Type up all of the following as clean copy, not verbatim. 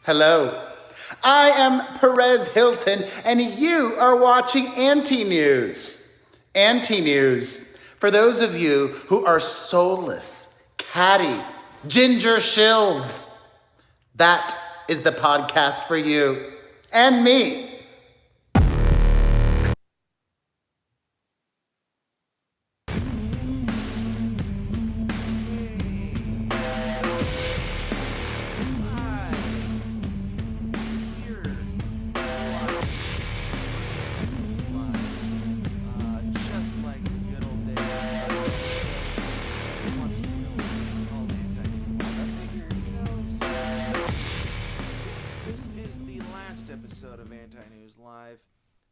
Hello. I am Perez Hilton, and you are watching AntiNews. AntiNews, for those of you who are soulless, catty, ginger shills, that is the podcast for you and me.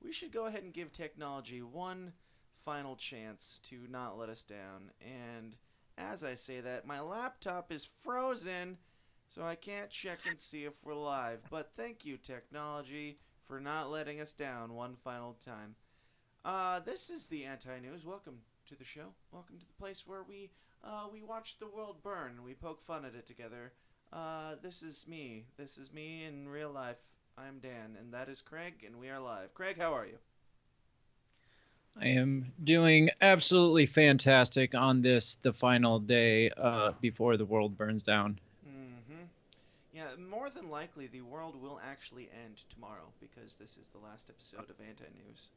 We should go ahead and give technology one final chance to not let us down. And as I say that, my laptop is frozen, so I can't check and see if we're live. But thank you, technology, for not letting us down one final time. This is the Anti-News. Welcome to the show. Welcome to the place where we watch the world burn and we poke fun at it together. This is me. This is me in real life. I'm Dan, and that is Craig, and we are live. Craig, how are you? I am doing absolutely fantastic on the final day before the world burns down. Mm-hmm. Yeah, more than likely, the world will actually end tomorrow, because this is the last episode of Anti-News,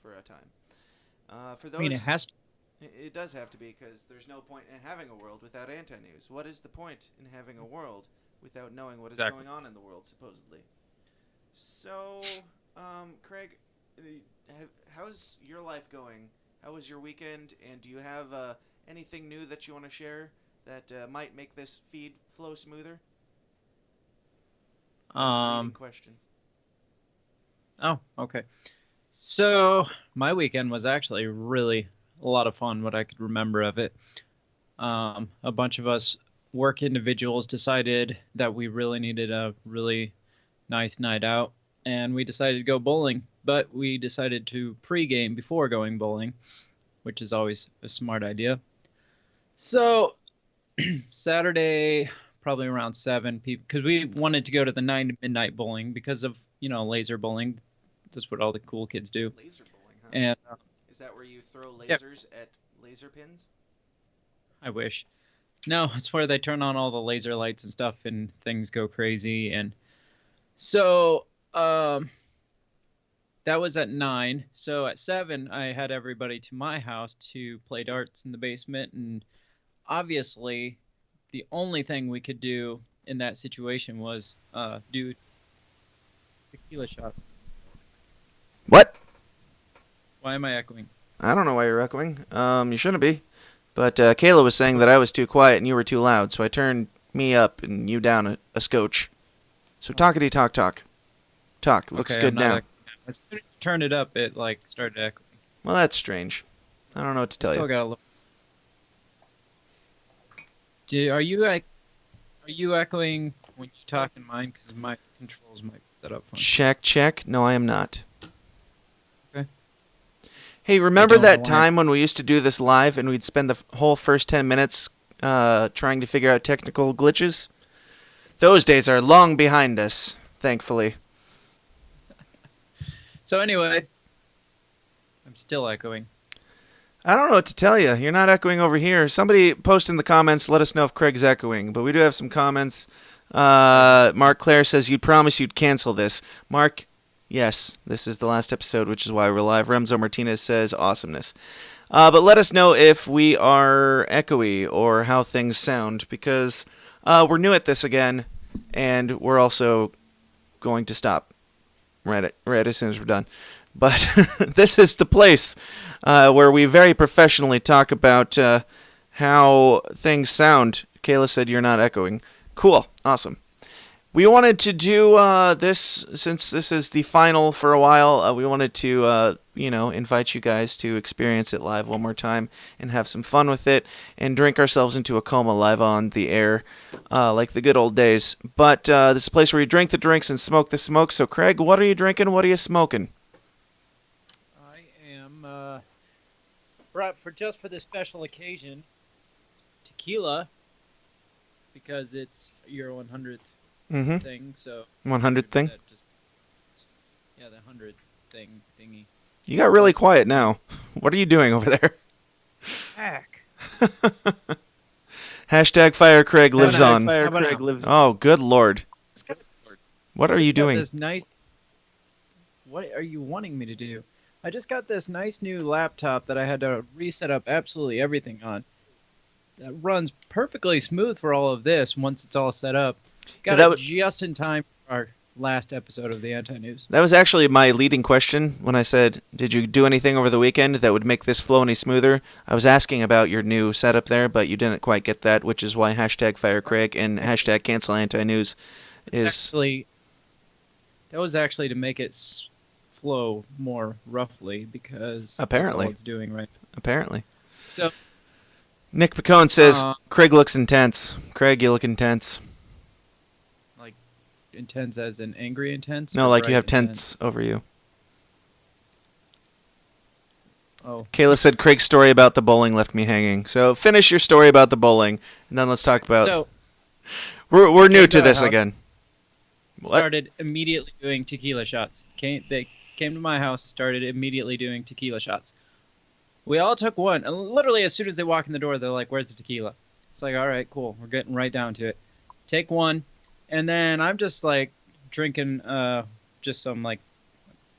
for a time. For those, I mean, it has to. It does have to be, because there's no point in having a world without Anti-News. What is the point in having a world without knowing what is going on in the world, supposedly? So, Craig, how's your life going? How was your weekend? And do you have anything new that you want to share that might make this feed flow smoother? Leading question. Oh, okay. So, my weekend was actually really a lot of fun, what I could remember of it. A bunch of us work individuals decided that we really needed a really nice night out, and we decided to go bowling, but we decided to pregame before going bowling, which is always a smart idea. So Saturday, probably around 7 people, because we wanted to go to the 9 to midnight bowling because of, laser bowling. That's what all the cool kids do. Laser bowling, huh? And is that where you throw lasers at laser pins? I wish. No, it's where they turn on all the laser lights and stuff and things go crazy. And so that was at 9. So at 7, I had everybody to my house to play darts in the basement. And obviously, the only thing we could do in that situation was do tequila shot. What? Why am I echoing? I don't know why you're echoing. You shouldn't be. But Kayla was saying that I was too quiet and you were too loud, so I turned me up and you down a scotch. So talkity talk talk. Talk. Looks Okay, good now. As soon as you turned it up, it started echoing. Well, that's strange. I don't know what to tell Still you. got a little. Are you echoing when you talk in mine? Because my controls might be set up funny. Check. No, I am not. Okay. Hey, remember that time when we used to do this live and we'd spend the whole first 10 minutes trying to figure out technical glitches? Those days are long behind us, thankfully. So anyway, I'm still echoing. I don't know what to tell you. You're not echoing over here. Somebody post in the comments, let us know if Craig's echoing. But we do have some comments. Mark Clare says, you'd promise you'd cancel this. Mark, yes, this is the last episode, which is why we're live. Remzo Martinez says, awesomeness. But let us know if we are echoey or how things sound, because we're new at this again, and we're also going to stop right as soon as we're done. But this is the place where we very professionally talk about how things sound. Kayla said you're not echoing. Cool. Awesome. We wanted to do this, since this is the final for a while, we wanted to, invite you guys to experience it live one more time and have some fun with it and drink ourselves into a coma live on the air like the good old days. But this is a place where you drink the drinks and smoke the smoke. So, Craig, what are you drinking? What are you smoking? I am brought just for this special occasion tequila, because it's your 100th thing. So 100 thing. Yeah, the 100 thingy. You got really quiet now. What are you doing over there? Heck. Hashtag Fire Craig lives on. Fire Craig lives on. Oh, good Lord. What are you doing? This nice. What are you wanting me to do? I just got this nice new laptop that I had to reset up absolutely everything on. That runs perfectly smooth for all of this once it's all set up. Got it just in time for our last episode of the AntiNews. That was actually my leading question when I said, did you do anything over the weekend that would make this flow any smoother? I was asking about your new setup there, but you didn't quite get that, which is why hashtag Fire Craig and hashtag Cancel AntiNews is... That was actually to make it flow more roughly, because apparently that's all it's doing right now. Apparently. So Nick Picone says, Craig looks intense. Craig, you look intense. Like intense as in angry intense? No, like you have tents over you. Oh. Kayla said Craig's story about the bowling left me hanging. So finish your story about the bowling, and then let's talk about... So, we're new to this again. What? Started immediately doing tequila shots. They came to my house, started immediately doing tequila shots. We all took one. And literally, as soon as they walk in the door, they're like, "Where's the tequila?" It's like, all right, cool. We're getting right down to it. Take one. And then I'm just like drinking just some like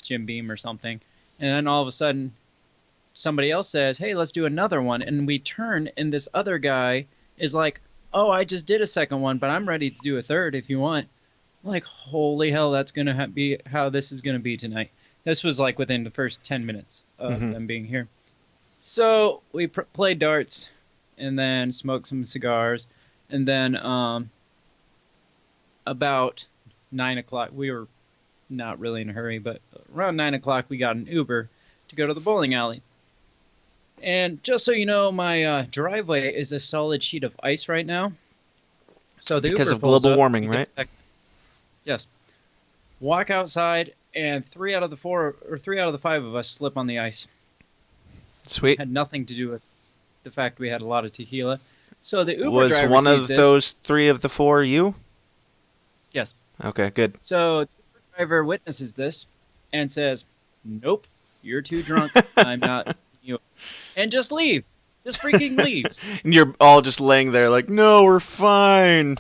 Jim Beam or something. And then all of a sudden, somebody else says, "Hey, let's do another one." And we turn, and this other guy is like, "Oh, I just did a second one, but I'm ready to do a third if you want." I'm like, holy hell, that's going to be how this is going to be tonight. This was like within the first 10 minutes of them being here. So we played darts and then smoked some cigars. And then about 9 o'clock, we were not really in a hurry, but around 9 o'clock we got an Uber to go to the bowling alley. And just so you know, my driveway is a solid sheet of ice right now. So the because Uber of global up, warming, right? Yes. Walk outside, and 3 out of the 5 of us slip on the ice. Sweet. Had nothing to do with the fact we had a lot of tequila. So the Uber was driver one sees of this. those 3 of the 4 you? Yes. Okay, good. So the Uber driver witnesses this and says, "Nope, you're too drunk. I'm not you," and just leaves. Just freaking leaves. And you're all just laying there like, "No, we're fine."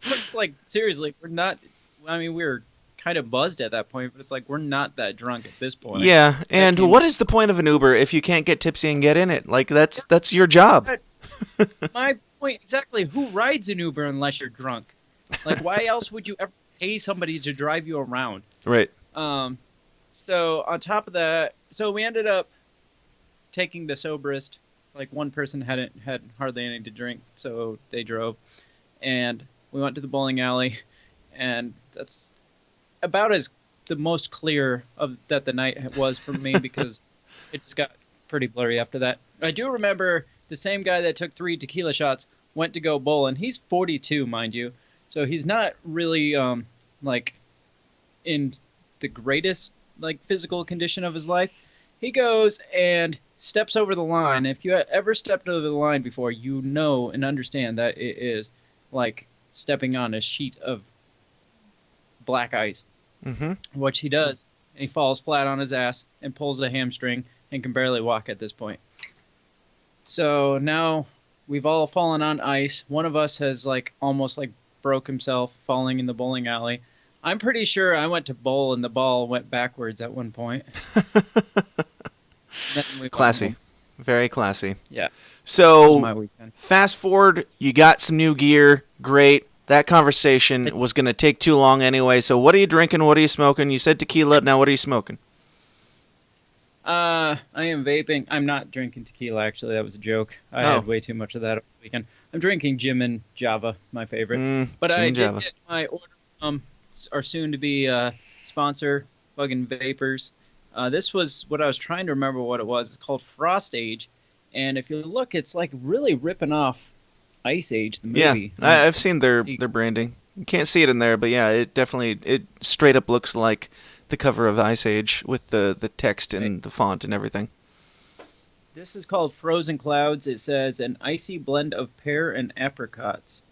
Looks like, seriously, we're not. I mean, we were kind of buzzed at that point, but it's like we're not that drunk at this point. Yeah, and what is the point of an Uber if you can't get tipsy and get in it? Like that's your job. My point exactly. Who rides an Uber unless you're drunk? Like, why else would you ever pay somebody to drive you around? Right. So on top of that, so we ended up taking the soberest. Like, one person had hardly anything to drink, so they drove, and we went to the bowling alley, and that's about as the most clear of that the night was for me, because it just got pretty blurry after that. I do remember the same guy that took 3 tequila shots went to go bowl, and he's 42, mind you, so he's not really like in the greatest like physical condition of his life. He goes and steps over the line. If you ever stepped over the line before, you know and understand that it is like stepping on a sheet of black ice. Which he does, and he falls flat on his ass and pulls a hamstring and can barely walk at this point. So now we've all fallen on ice. One of us has like almost like broke himself falling in the bowling alley. I'm pretty sure I went to bowl and the ball went backwards at one point. Classy. Very classy. Yeah. So, my weekend. Fast forward, you got some new gear. Great. That conversation was going to take too long anyway. So, what are you drinking? What are you smoking? You said tequila. Now, what are you smoking? I am vaping. I'm not drinking tequila, actually. That was a joke. I had way too much of that over the weekend. I'm drinking Jim and Java, my favorite. But I did get my order from our soon-to-be sponsor, Buggin' Vapors. This was what I was trying to remember what it was. It's called Frost Age. And if you look, it's like really ripping off Ice Age, the movie. Yeah, I've seen their branding. You can't see it in there, but yeah, it straight up looks like the cover of Ice Age with the text and the font and everything. This is called Frozen Clouds. It says an icy blend of pear and apricots.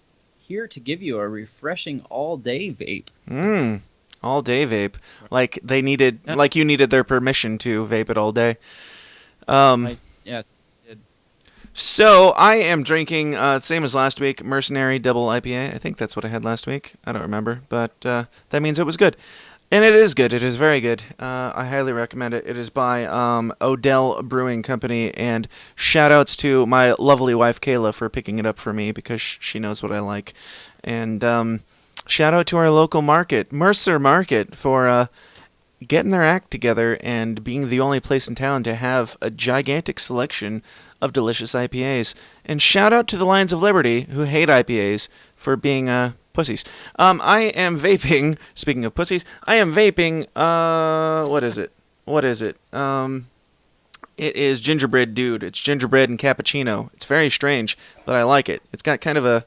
here to give you a refreshing all-day vape. All day vape. Like they needed, Yeah. like you needed their permission to vape it all day. Yes, I did. So I am drinking, same as last week, Mercenary Double IPA. I think that's what I had last week. I don't remember, but that means it was good. And it is good. It is very good. I highly recommend it. It is by Odell Brewing Company, and shout-outs to my lovely wife, Kayla, for picking it up for me because she knows what I like. And shout-out to our local market, Mercer Market, for getting their act together and being the only place in town to have a gigantic selection of delicious IPAs. And shout out to the Lions of Liberty, who hate IPAs, for being pussies. I am vaping, speaking of pussies, I am vaping, what is it? It is Gingerbread Dude. It's gingerbread and cappuccino. It's very strange, but I like it. It's got kind of a,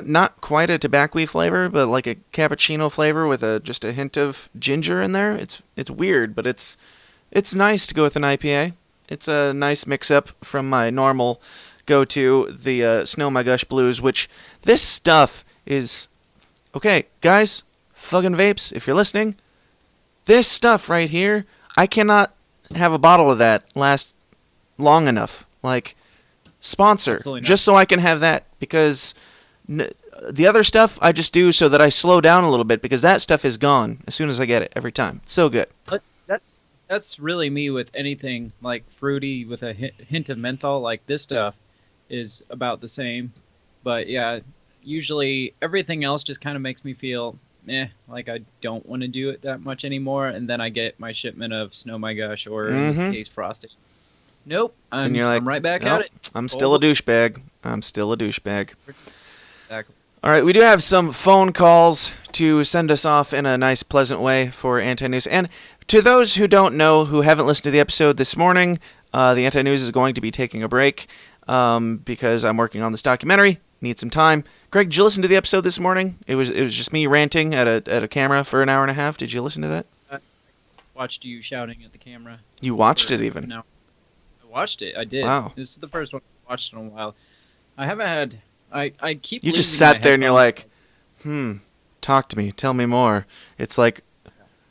not quite a tobacco-y flavor, but like a cappuccino flavor with just a hint of ginger in there. It's weird, but it's nice to go with an IPA. It's a nice mix-up from my normal go-to, the Snow My Gush Blues, which this stuff is... Okay, guys, fucking vapes, if you're listening, this stuff right here, I cannot have a bottle of that last long enough. Like, sponsor, just so I can have that, because... the other stuff I just do so that I slow down a little bit, because that stuff is gone as soon as I get it every time. So good. But that's really me with anything like fruity with a hint of menthol. Like this stuff is about the same. But yeah, usually everything else just kind of makes me feel like I don't want to do it that much anymore. And then I get my shipment of Snow My Gush, or in this case, Frosty. Nope. I'm right back at it. I'm still a douchebag. Exactly. All right, we do have some phone calls to send us off in a nice, pleasant way for AntiNews. And to those who don't know, who haven't listened to the episode this morning, the AntiNews is going to be taking a break because I'm working on this documentary. Need some time. Greg, did you listen to the episode this morning? It was just me ranting at a camera for an hour and a half. Did you listen to that? I watched you shouting at the camera. You watched it even? No, I watched it. I did. Wow. This is the first one I've watched in a while. I haven't had... I keep. You just sat there and you're like, talk to me, tell me more. It's like,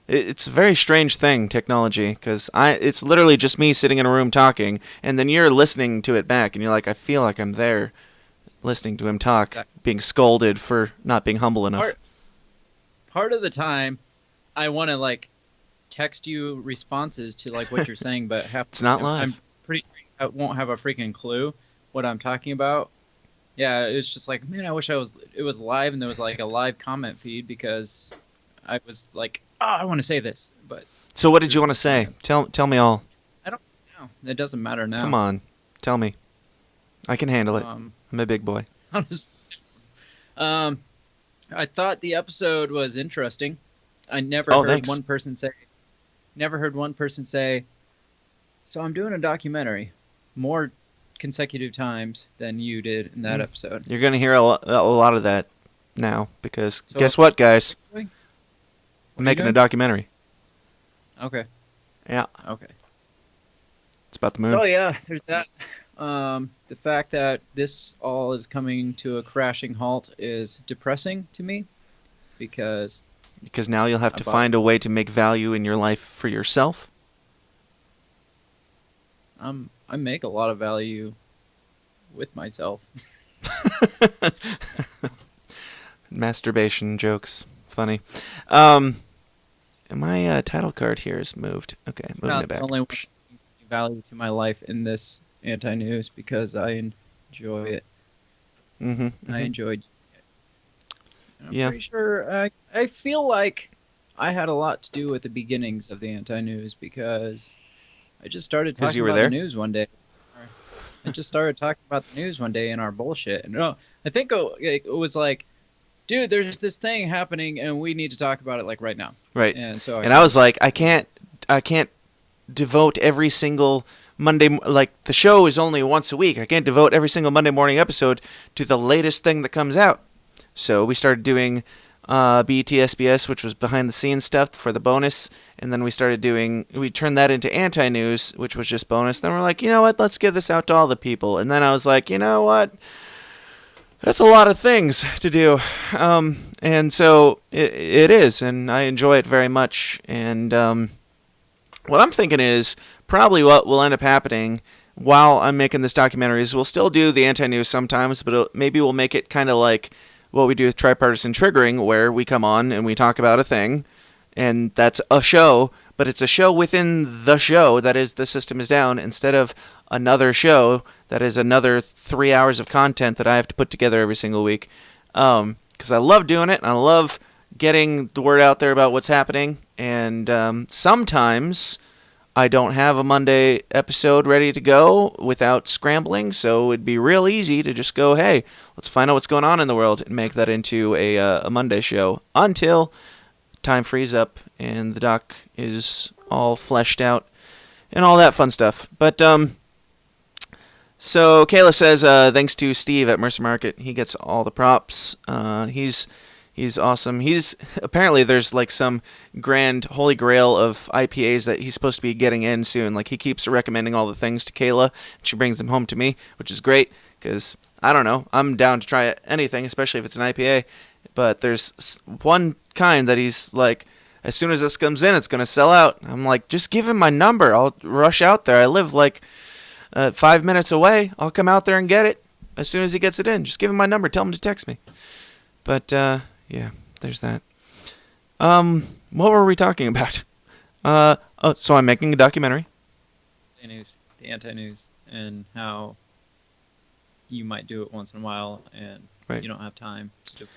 it's a very strange thing, technology, because it's literally just me sitting in a room talking, and then you're listening to it back, and you're like, I feel like I'm there, listening to him talk, being scolded for not being humble enough. Part of the time, I want to like text you responses to like what you're saying, but it's not live. I won't have a freaking clue what I'm talking about. Yeah, it's just like, man, I wish it was live and there was like a live comment feed, because I was like, I want to say this. But so what did you want to say? Tell me all. I don't know. It doesn't matter now. Come on, tell me. I can handle it. I'm a big boy. Honestly, I thought the episode was interesting. I never heard one person say, so I'm doing a documentary. More consecutive times than you did in that episode. You're going to hear a lot of that now, because guess what, guys? I'm making a documentary. Okay. Yeah. Okay. It's about the moon. So yeah, there's that. The fact that this all is coming to a crashing halt is depressing to me, because now you'll have to find a way to make value in your life for yourself. I make a lot of value with myself. Masturbation jokes. Funny. My title card here is moved. Okay, moving it back. Not only value to my life in this AntiNews, because I enjoy it. I enjoyed it. I'm pretty sure I feel like I had a lot to do with the beginnings of the AntiNews, because I just started talking about the news one day. I just started talking about the news one day in our bullshit. And I think it was like, dude, there's this thing happening and we need to talk about it like right now. Right. And so I was like, I can't devote every single Monday, like the show is only once a week. I can't devote every single Monday morning episode to the latest thing that comes out. So we started doing BTSBS, which was behind the scenes stuff for the bonus, and then we turned that into AntiNews, which was just bonus. Then we're like, you know what, let's give this out to all the people. And then I was like, you know what, That's a lot of things to do, and so it is, and I enjoy it very much. And what I'm thinking is probably what will end up happening while I'm making this documentary is we'll still do the anti-news sometimes, but maybe we'll make it kind of like what we do with Tripartisan Triggering, where we come on and we talk about a thing, and that's a show, but it's a show within the show that is The System Is Down, instead of another show that is another 3 hours of content that I have to put together every single week. Because I love doing it, and I love getting the word out there about what's happening, and sometimes I don't have a Monday episode ready to go without scrambling, so it'd be real easy to just go, hey, let's find out what's going on in the world and make that into a Monday show until time frees up and the doc is all fleshed out and all that fun stuff. But so Kayla says thanks to Steve at Mercer Market, he gets all the props. He's awesome. He's apparently there's like some grand holy grail of IPAs that he's supposed to be getting in soon. Like he keeps recommending all the things to Kayla, and she brings them home to me, which is great because I don't know, I'm down to try anything, especially if it's an IPA. But there's one kind that he's like, as soon as this comes in, it's gonna sell out. I'm like, just give him my number. I'll rush out there. I live like 5 minutes away. I'll come out there and get it as soon as he gets it in. Just give him my number. Tell him to text me. But yeah, there's that. What were we talking about? So I'm making a documentary. The anti-news, and how you might do it once in a while, and right. You don't have time to do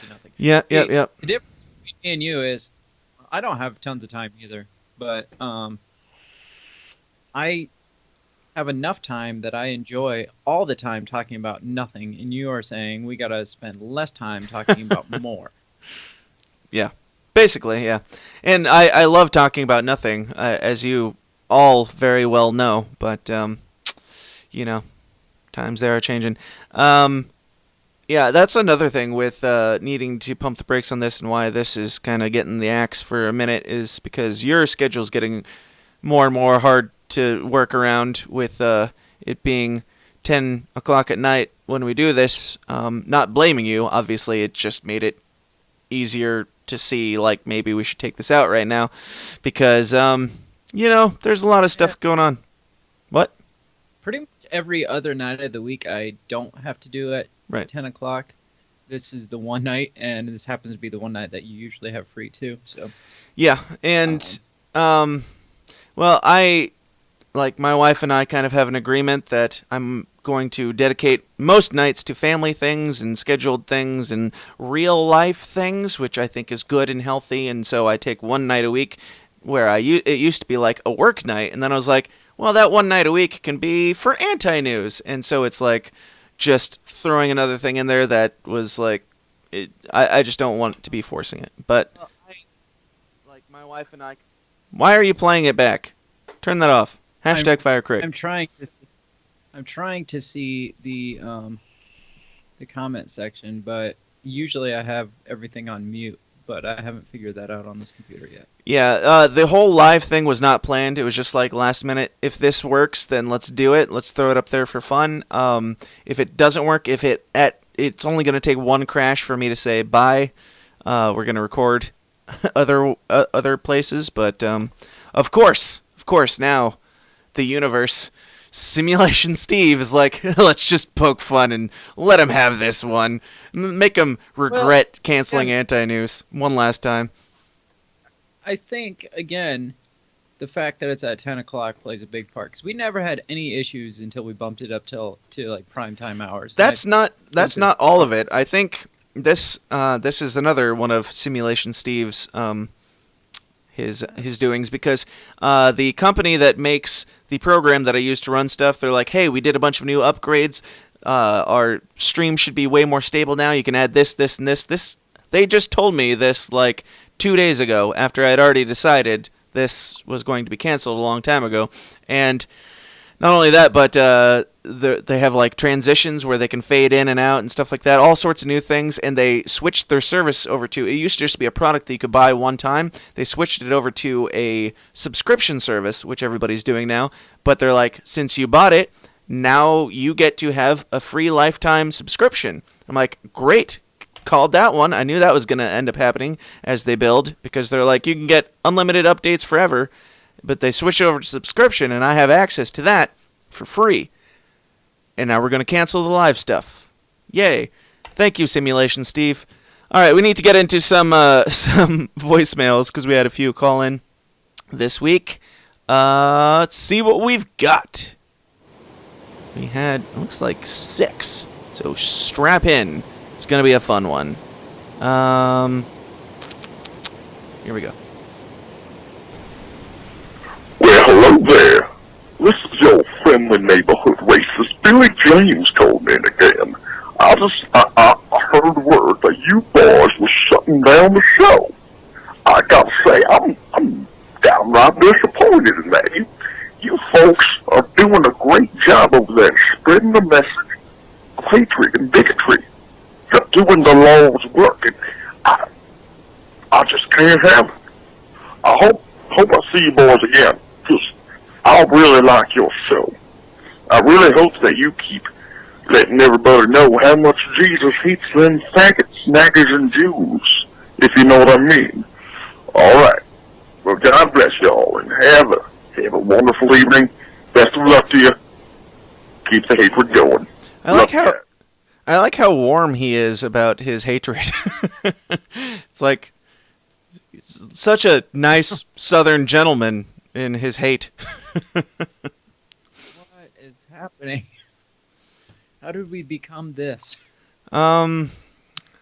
nothing. Yeah. The difference between me and you is, I don't have tons of time either, but I have enough time that I enjoy all the time talking about nothing, and you are saying we gotta spend less time talking about more. Yeah, basically, yeah. And I love talking about nothing, as you all very well know, but you know, times they are changing. Yeah, that's another thing with needing to pump the brakes on this, and why this is kind of getting the axe for a minute, is because your schedule's getting more and more hard to work around, with it being 10 o'clock at night when we do this. Not blaming you, obviously, it just made it easier to see, like, maybe we should take this out right now, because, you know, there's a lot of stuff going on. What? Pretty much every other night of the week I don't have to do it Right. 10 o'clock. This is the one night, and this happens to be the one night that you usually have free too. So Yeah, and well, like my wife and I kind of have an agreement that I'm going to dedicate most nights to family things and scheduled things and real life things, which I think is good and healthy. And so I take one night a week where it used to be like a work night, and then I was like, well, that one night a week can be for anti-news, and so it's like just throwing another thing in there that was like, I just don't want to be forcing it. But like my wife and I. Why are you playing it back? Turn that off. Hashtag fire Craig. I'm trying to see the comment section, but usually I have everything on mute, but I haven't figured that out on this computer yet. Yeah, the whole live thing was not planned. It was just like last minute. If this works, then let's do it. Let's throw it up there for fun. If it doesn't work, it's only going to take one crash for me to say bye. We're going to record other places, but of course now the universe, Simulation Steve, is like, let's just poke fun and let him have this one, make him regret canceling anti-news one last time. I think, again, the fact that it's at 10 o'clock plays a big part, because we never had any issues until we bumped it up to like prime time hours. That's not all of it. I think this is another one of Simulation Steve's his doings, because the company that makes the program that I use to run stuff, they're like, hey, we did a bunch of new upgrades. Our stream should be way more stable now. You can add this, and this. They just told me this like 2 days ago, after I had already decided this was going to be canceled a long time ago. And not only that, but they have like transitions where they can fade in and out and stuff like that, all sorts of new things. And they switched their service over to, it used to just be a product that you could buy one time. They switched it over to a subscription service, which everybody's doing now. But they're like, since you bought it, now you get to have a free lifetime subscription. I'm like, great. Called that one. I knew that was going to end up happening as they build, because they're like, you can get unlimited updates forever, but they switch over to subscription, and I have access to that for free. And now we're going to cancel the live stuff. Yay. Thank you, Simulation Steve. All right, we need to get into some voicemails, because we had a few call in this week. Let's see what we've got. We had, looks like 6. So strap in. It's going to be a fun one. Here we go. Well, hello there. This is your friendly neighborhood racist Billy James calling in again. I heard word that you boys were shutting down the show. I gotta say, I'm downright disappointed in that. You folks are doing a great job over there spreading the message of hatred and bigotry. You're doing the Lord's work, and I just can't have it. I hope I see you boys again, because I really like your show. I really hope that you keep letting everybody know how much Jesus hates them faggots, snaggers, and Jews, if you know what I mean. All right. Well, God bless y'all, and have a wonderful evening. Best of luck to you. Keep the hatred going. I like how warm he is about his hatred. It's like such a nice Southern gentleman in his hate. What is happening? How did we become this? I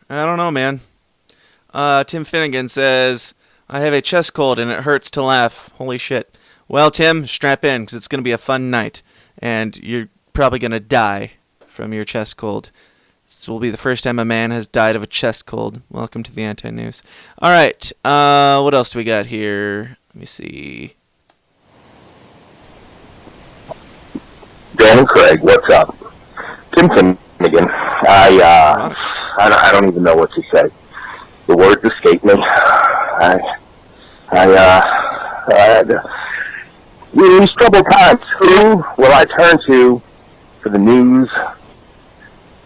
don't know, man. Tim Finnegan says, I have a chest cold and it hurts to laugh. Holy shit. Well, Tim, strap in, because it's going to be a fun night. And you're probably going to die from your chest cold. This will be the first time a man has died of a chest cold. Welcome to the AntiNews. All right. What else do we got here? Let me see. Dan and Craig, what's up? Tim Finnegan. I don't even know what to say. The words escape me. In these troubled times, who will I turn to for the news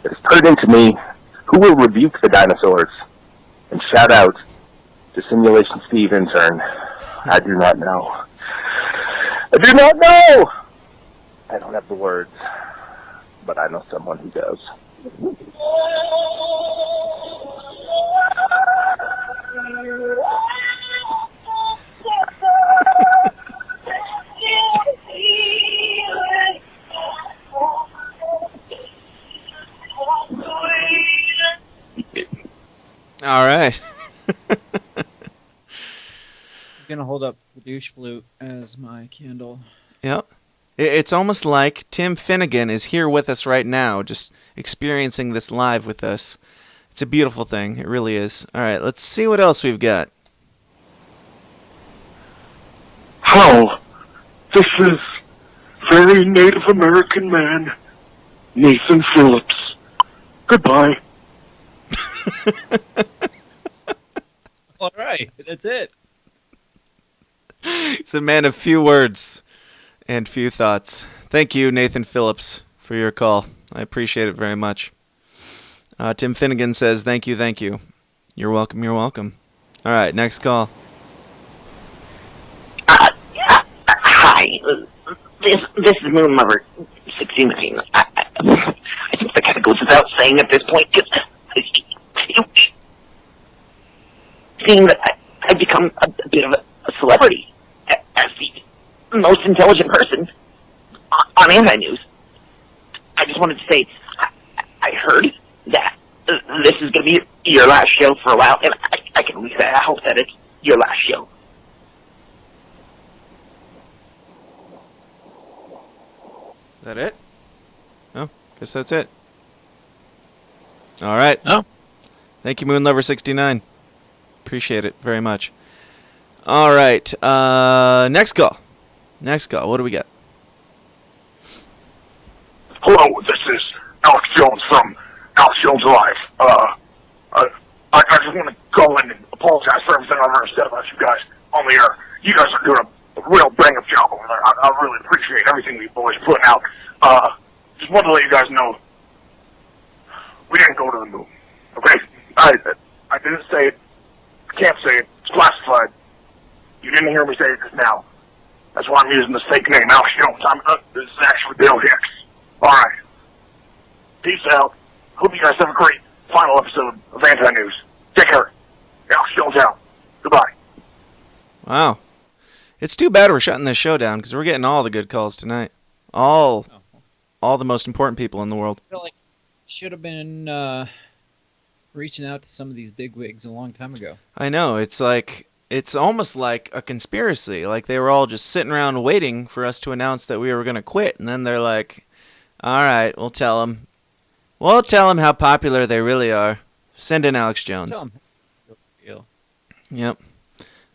that is pertinent to me? Who will rebuke the dinosaurs and shout out to Simulation Steve intern? I do not know. I do not know! I don't have the words, but I know someone who does. All right. I'm gonna hold up the douche flute as my candle. Yep. It's almost like Tim Finnegan is here with us right now, just experiencing this live with us. It's a beautiful thing. It really is. All right, let's see what else we've got. How? This is very Native American man, Nathan Phillips. Goodbye. All right, that's it. He's a man of few words and few thoughts. Thank you, Nathan Phillips, for your call. I appreciate it very much. Tim Finnegan says, thank you, thank you. You're welcome, you're welcome. All right, next call. Hi, this is Moon Lover 69. I think that kind of goes without saying at this point, because seeing that I've become a bit of a celebrity as the most intelligent person on AntiNews. I just wanted to say, I heard that this is going to be your last show for a while, and I can at least say I hope that it's your last show. Is that it? Oh, guess that's it. All right. Oh. Thank you, Moonlover69. Appreciate it very much. All right. Next call. Next call. What do we got? Hello, this is Alex Jones from Alex Jones Live. I just want to call in and apologize for everything I've ever said about you guys on the air. You guys are doing a real bang-up job over there. I really appreciate everything you boys are putting out. just wanted to let you guys know, we didn't go to the moon. Okay? I didn't say it. I can't say it. It's classified. You didn't hear me say it just now. That's why I'm using this fake name, Alex Jones. This is actually Bill Hicks. Alright. Peace out. Hope you guys have a great final episode of AntiNews. Take care. Alex Jones out. Goodbye. Wow. It's too bad we're shutting this show down because we're getting all the good calls tonight. All the most important people in the world. I feel like should have been reaching out to some of these bigwigs a long time ago. I know. It's almost like a conspiracy. Like they were all just sitting around waiting for us to announce that we were going to quit. And then they're like, all right, we'll tell them. We'll tell them how popular they really are. Send in Alex Jones. Tell 'em how they feel. Yep.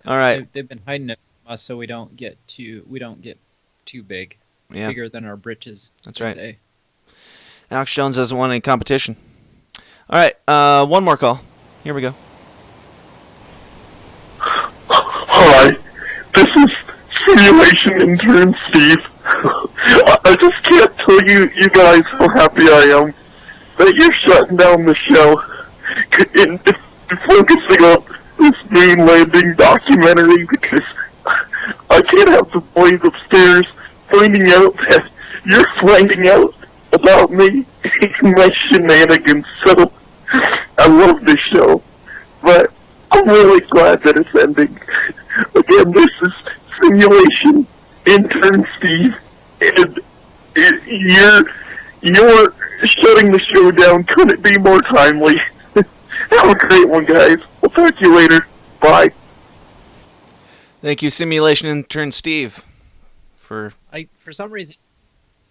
All right. They've been hiding it from us so we don't get too big. Yeah. Bigger than our britches. That's they right. say. Alex Jones doesn't want any competition. All right. One more call. Here we go. Hi, this is simulation intern Steve. I just can't tell you guys how happy I am that you're shutting down the show and focusing on this moon landing documentary because I can't have the boys upstairs finding out that you're finding out about me and my shenanigans. So I love this show, but I'm really glad that it's ending. Again, this is Simulation Intern Steve, and you're shutting the show down couldn't be more timely. Have a great one, guys. We'll talk to you later. Bye. Thank you, Simulation Intern Steve, for some reason,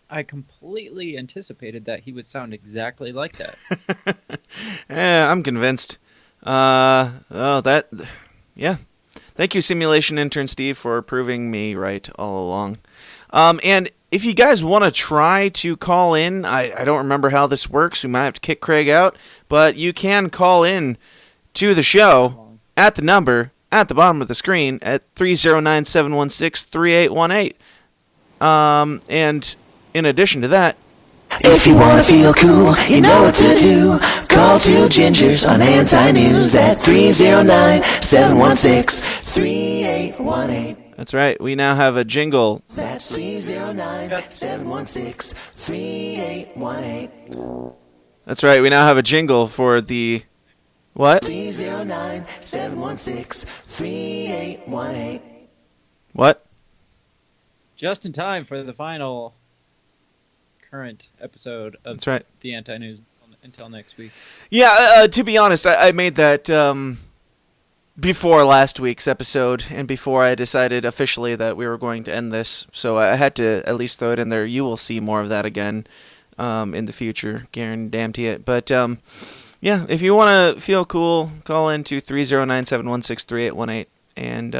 I completely anticipated that he would sound exactly like that. I'm convinced. Yeah. Thank you, Simulation Intern Steve, for proving me right all along. And if you guys want to try to call in, I don't remember how this works. We might have to kick Craig out, but you can call in to the show at the number at the bottom of the screen at 309-716-3818. And in addition to that, if you want to feel cool, you know what to do. Call two gingers on AntiNews at 309-716-3818. that's right, we now have a jingle. That's 309-716-3818. That's right, we now have a jingle for the... What? 309-716-3818. What? Just in time for the final current episode of That's right. the AntiNews until next week. Yeah, to be honest, I made that before last week's episode and before I decided officially that we were going to end this. So I had to at least throw it in there. You will see more of that again in the future, guarantee it. But yeah, if you want to feel cool, call in to 309-716-3818 and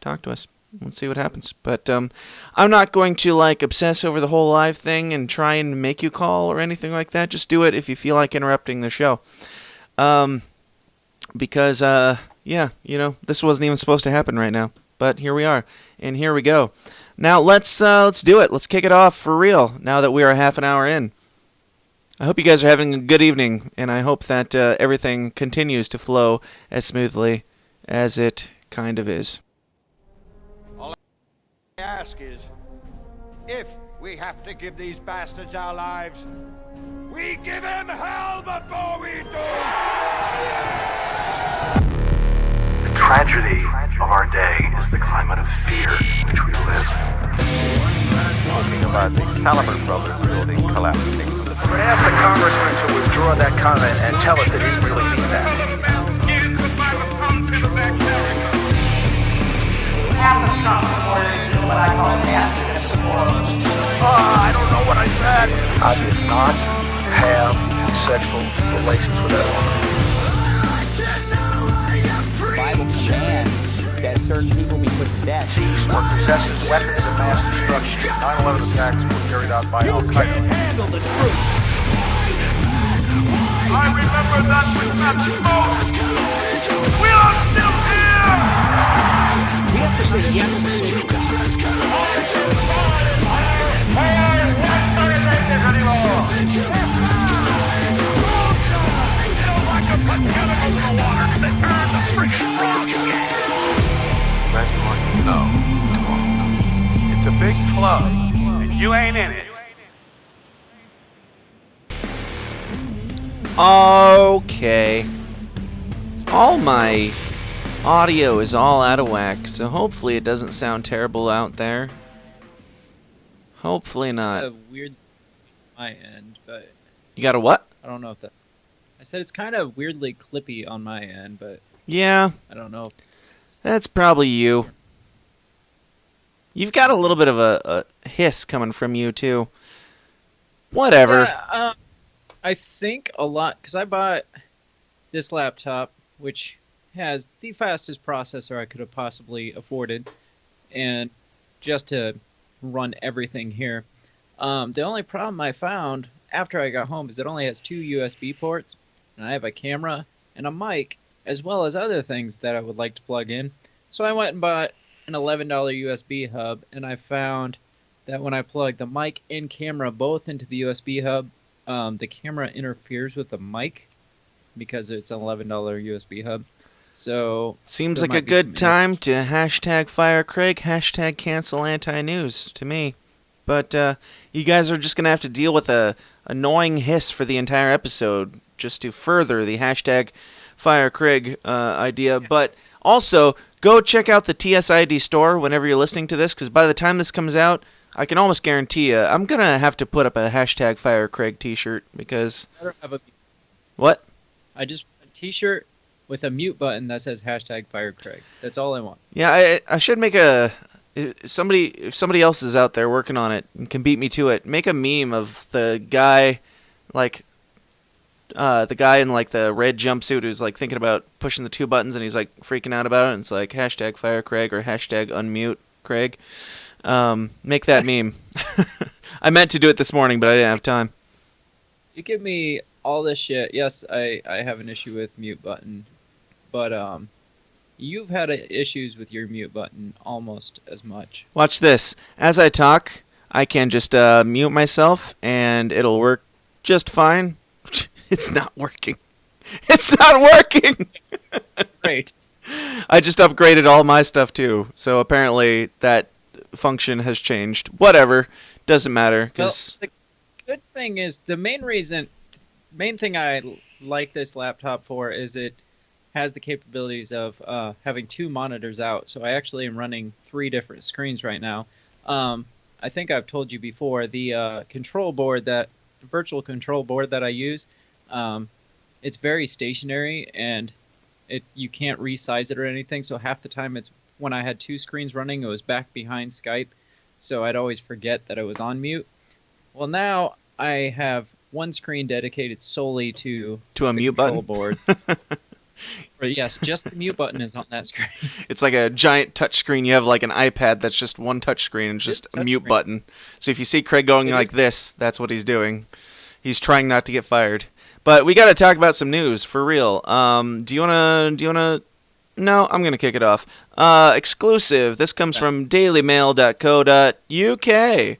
talk to us. Let's see what happens. But I'm not going to obsess over the whole live thing and try and make you call or anything like that. Just do it if you feel like interrupting the show. Because yeah, this wasn't even supposed to happen right now. But here we are, and here we go. Now let's do it. Let's kick it off for real. Now that we are half an hour in. I hope you guys are having a good evening, and I hope that everything continues to flow as smoothly as it kind of is. Ask is, if we have to give these bastards our lives, we give them hell before we do! The tragedy of our day is the climate of fear in which we live. Talking about the Salomon Brothers building collapsing. But ask the congressman to withdraw that comment and tell us that he didn't really mean that. I don't know what I said. I did not have sexual relations with that woman. The Bible commands that certain people be put to death. These were possessing weapons of mass destruction. 9/11 attacks were carried out by Al-Qaeda. Handle the truth. I remember that with that smoke. We are still here! We have to say yes to social justice. club, and you ain't in it. Okay. All my audio is all out of whack, so hopefully it doesn't sound terrible out there. Hopefully not. Kind of weird on my end, but You got a what? I don't know if that. I said it's kind of weirdly clippy on my end, but Yeah, I don't know. that's probably you. You've got a little bit of a hiss coming from you, too. Whatever. Yeah, I think a lot, because I bought this laptop, which has the fastest processor I could have possibly afforded, and just to run everything here. The only problem I found after I got home is it only has 2 USB ports, and I have a camera and a mic, as well as other things that I would like to plug in. So I went and bought an $11 USB hub, and I found that when I plug the mic and camera both into the USB hub, the camera interferes with the mic because it's an $11 USB hub. So Seems there like a might be some good time to hashtag fire Craig, hashtag cancel AntiNews to me. But you guys are just going to have to deal with a annoying hiss for the entire episode just to further the hashtag fire Craig idea. Yeah. But also, go check out the TSID store whenever you're listening to this, because by the time this comes out, I can almost guarantee you I'm going to have to put up a hashtag fire Craig t-shirt because... What? I just want a t-shirt with a mute button that says hashtag fire Craig. That's all I want. Yeah, I should make a... If somebody else is out there working on it and can beat me to it, make a meme of the guy, like... the guy in like the red jumpsuit who's like thinking about pushing the 2 buttons and he's like freaking out about it. And it's like hashtag fire Craig or hashtag unmute Craig. Make that meme. I meant to do it this morning, but I didn't have time. You give me all this shit. Yes, I have an issue with mute button, but you've had issues with your mute button almost as much. Watch this. As I talk, I can just mute myself and it'll work just fine. It's not working. It's not working. Great. I just upgraded all my stuff too, so apparently that function has changed. Whatever, doesn't matter. Cause well, the good thing is the main thing I like this laptop for is it has the capabilities of having 2 monitors out. So I actually am running 3 different screens right now. I think I've told you before the virtual control board that I use. It's very stationary and you can't resize it or anything. So half the time when I had 2 screens running, it was back behind Skype. So I'd always forget that I was on mute. Well, now I have 1 screen dedicated solely to a mute button board. But yes, just the mute button is on that screen. It's like a giant touch screen. You have like an iPad that's just 1 touch screen and just a mute button. So if you see Craig going like this, that's what he's doing. He's trying not to get fired. But we got to talk about some news for real. Do you wanna? No, I'm gonna kick it off. Exclusive. This comes from dailymail.co.uk.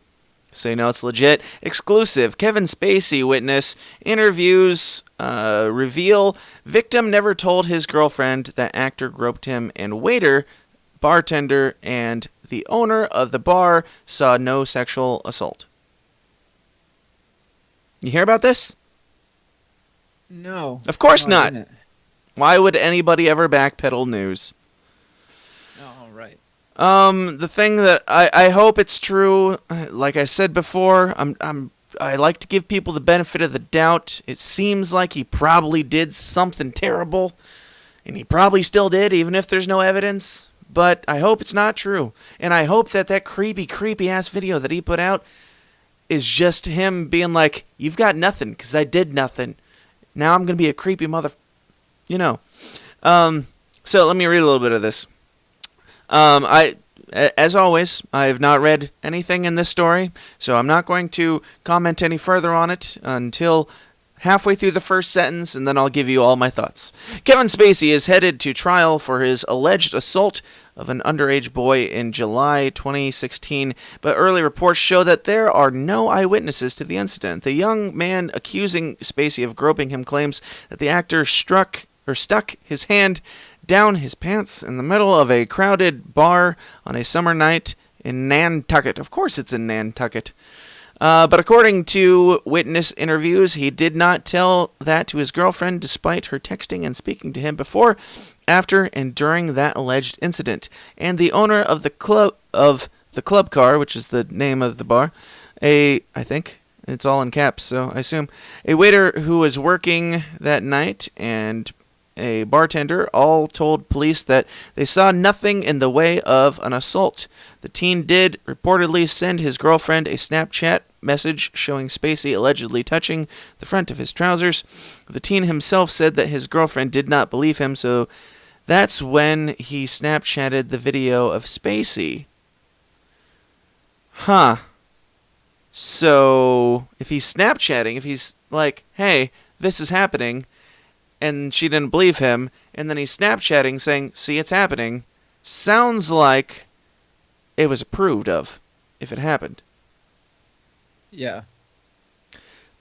Say no, it's legit. Exclusive. Kevin Spacey witness interviews reveal victim never told his girlfriend that actor groped him, and waiter, bartender, and the owner of the bar saw no sexual assault. You hear about this? No. Of course not. Why would anybody ever backpedal news? Oh, right. The thing that I hope it's true, like I said before, I like to give people the benefit of the doubt. It seems like he probably did something terrible, and he probably still did, even if there's no evidence. But I hope it's not true, and I hope that creepy ass video that he put out is just him being like, "You've got nothing, because I did nothing. Now I'm gonna be a creepy mother," you know. So let me read a little bit of this. As always, I have not read anything in this story, so I'm not going to comment any further on it until halfway through the first sentence, and then I'll give you all my thoughts. Kevin Spacey is headed to trial for his alleged assault of an underage boy in July 2016, but early reports show that there are no eyewitnesses to the incident. The young man accusing Spacey of groping him claims that the actor stuck his hand down his pants in the middle of a crowded bar on a summer night in Nantucket. Of course it's in Nantucket. But according to witness interviews, he did not tell that to his girlfriend despite her texting and speaking to him before, after, and during that alleged incident. And the owner of the club car, which is the name of the bar, I think it's all in caps, so I assume, a waiter who was working that night and a bartender all told police that they saw nothing in the way of an assault. The teen did reportedly send his girlfriend a Snapchat message showing Spacey allegedly touching the front of his trousers. The teen himself said that his girlfriend did not believe him, so that's when he Snapchatted the video of Spacey. Huh. So, if he's Snapchatting, if he's like, hey, this is happening, and she didn't believe him, and then he's Snapchatting saying, see, it's happening, sounds like it was approved of, if it happened. Yeah.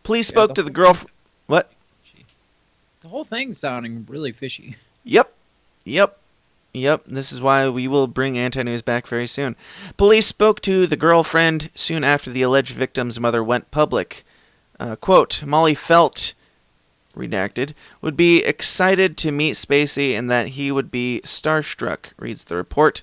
Police spoke to the girlfriend. What? The whole thing's sounding really fishy. Yep. This is why we will bring AntiNews back very soon. Police spoke to the girlfriend soon after the alleged victim's mother went public. Quote, Molly felt, redacted, would be excited to meet Spacey and that he would be starstruck, reads the report.